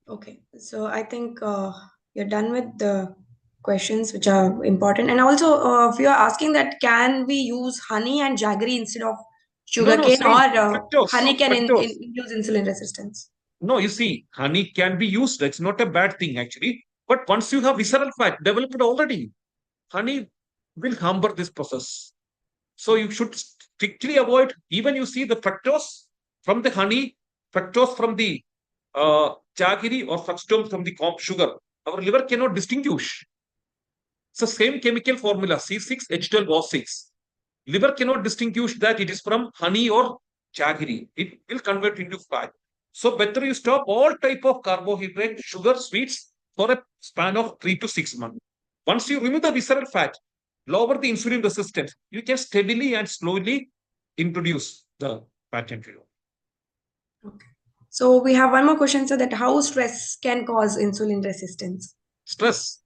Okay, so I think you're done with the questions which are important. And also, if you're asking that can we use honey and jaggery instead of sugarcane, or honey can induce insulin resistance? No, you see, honey can be used. That's not a bad thing actually. But once you have visceral fat developed already, honey will hamper this process. So you should strictly avoid, even you see the fructose from the honey, fructose from the jaggery, or fructose from the sugar. Our liver cannot distinguish. It's the same chemical formula, C6H12O6. Liver cannot distinguish that it is from honey or jaggery. It will convert into fat. So better you stop all type of carbohydrate, sugar, sweets for a span of 3 to 6 months. Once you remove the visceral fat, lower the insulin resistance, you can steadily and slowly introduce the fat into you. Okay. So we have one more question, sir, that how stress can cause insulin resistance? Stress?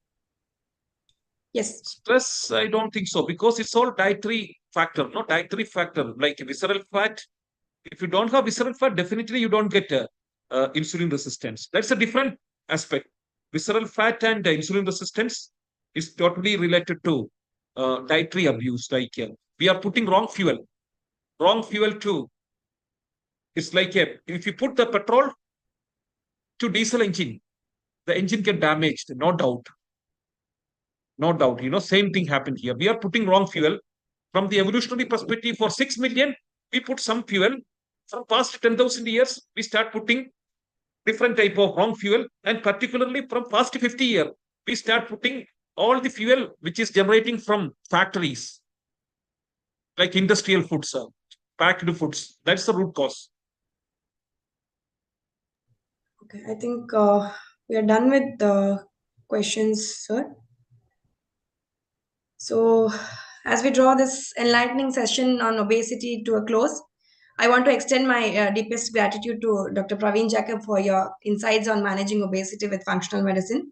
Yes. Stress, I don't think so, because it's all dietary factor, no dietary factor like visceral fat. If you don't have visceral fat, definitely you don't get insulin resistance. That's a different aspect. Visceral fat and insulin resistance is totally related to dietary abuse. Like we are putting wrong fuel too. It's like if you put the petrol to diesel engine, the engine get damaged, no doubt. No doubt, same thing happened here. We are putting wrong fuel. From the evolutionary perspective, for 6 million, we put some fuel. From past 10,000 years, we start putting different type of wrong fuel. And particularly from past 50 years, we start putting all the fuel which is generating from factories, like industrial foods, packed foods. That's the root cause. Okay, I think we are done with the questions, sir. So, as we draw this enlightening session on obesity to a close, I want to extend my deepest gratitude to Dr. Praveen Jacob for your insights on managing obesity with functional medicine.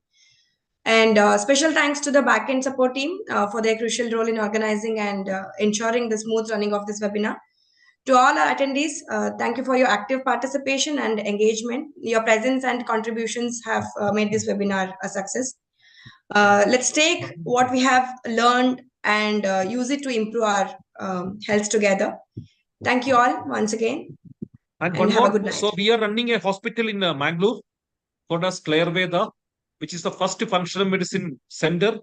And special thanks to the backend support team for their crucial role in organizing and ensuring the smooth running of this webinar. To all our attendees, thank you for your active participation and engagement. Your presence and contributions have made this webinar a success. Let's take what we have learned and use it to improve our health together. Thank you all once again. And have more, a good night. So we are running a hospital in Mangaluru called as Clair Veda, which is the first functional medicine center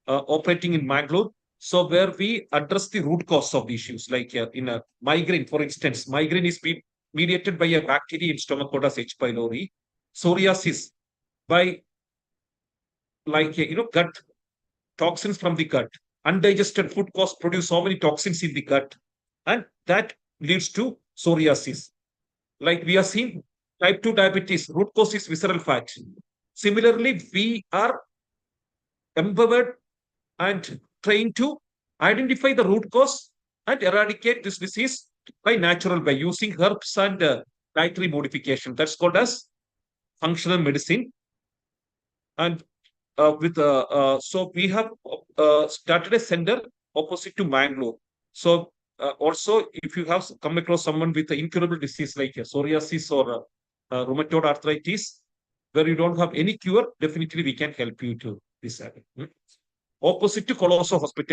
operating in Mangaluru. So where we address the root cause of the issues, like in a migraine, for instance, migraine is mediated by a bacteria in stomach called as H. pylori. Psoriasis by gut toxins from the gut. Undigested food produce so many toxins in the gut, and that leads to psoriasis. Like we are seeing type 2 diabetes, root cause is visceral fat. Similarly, we are empowered and trained to identify the root cause and eradicate this disease by using herbs and dietary modification. That's called as functional medicine. And so we have started a center opposite to Mangalore. So also, if you have come across someone with an incurable disease like psoriasis or rheumatoid arthritis, where you don't have any cure, definitely we can help you to this. Opposite to Colaco Hospital.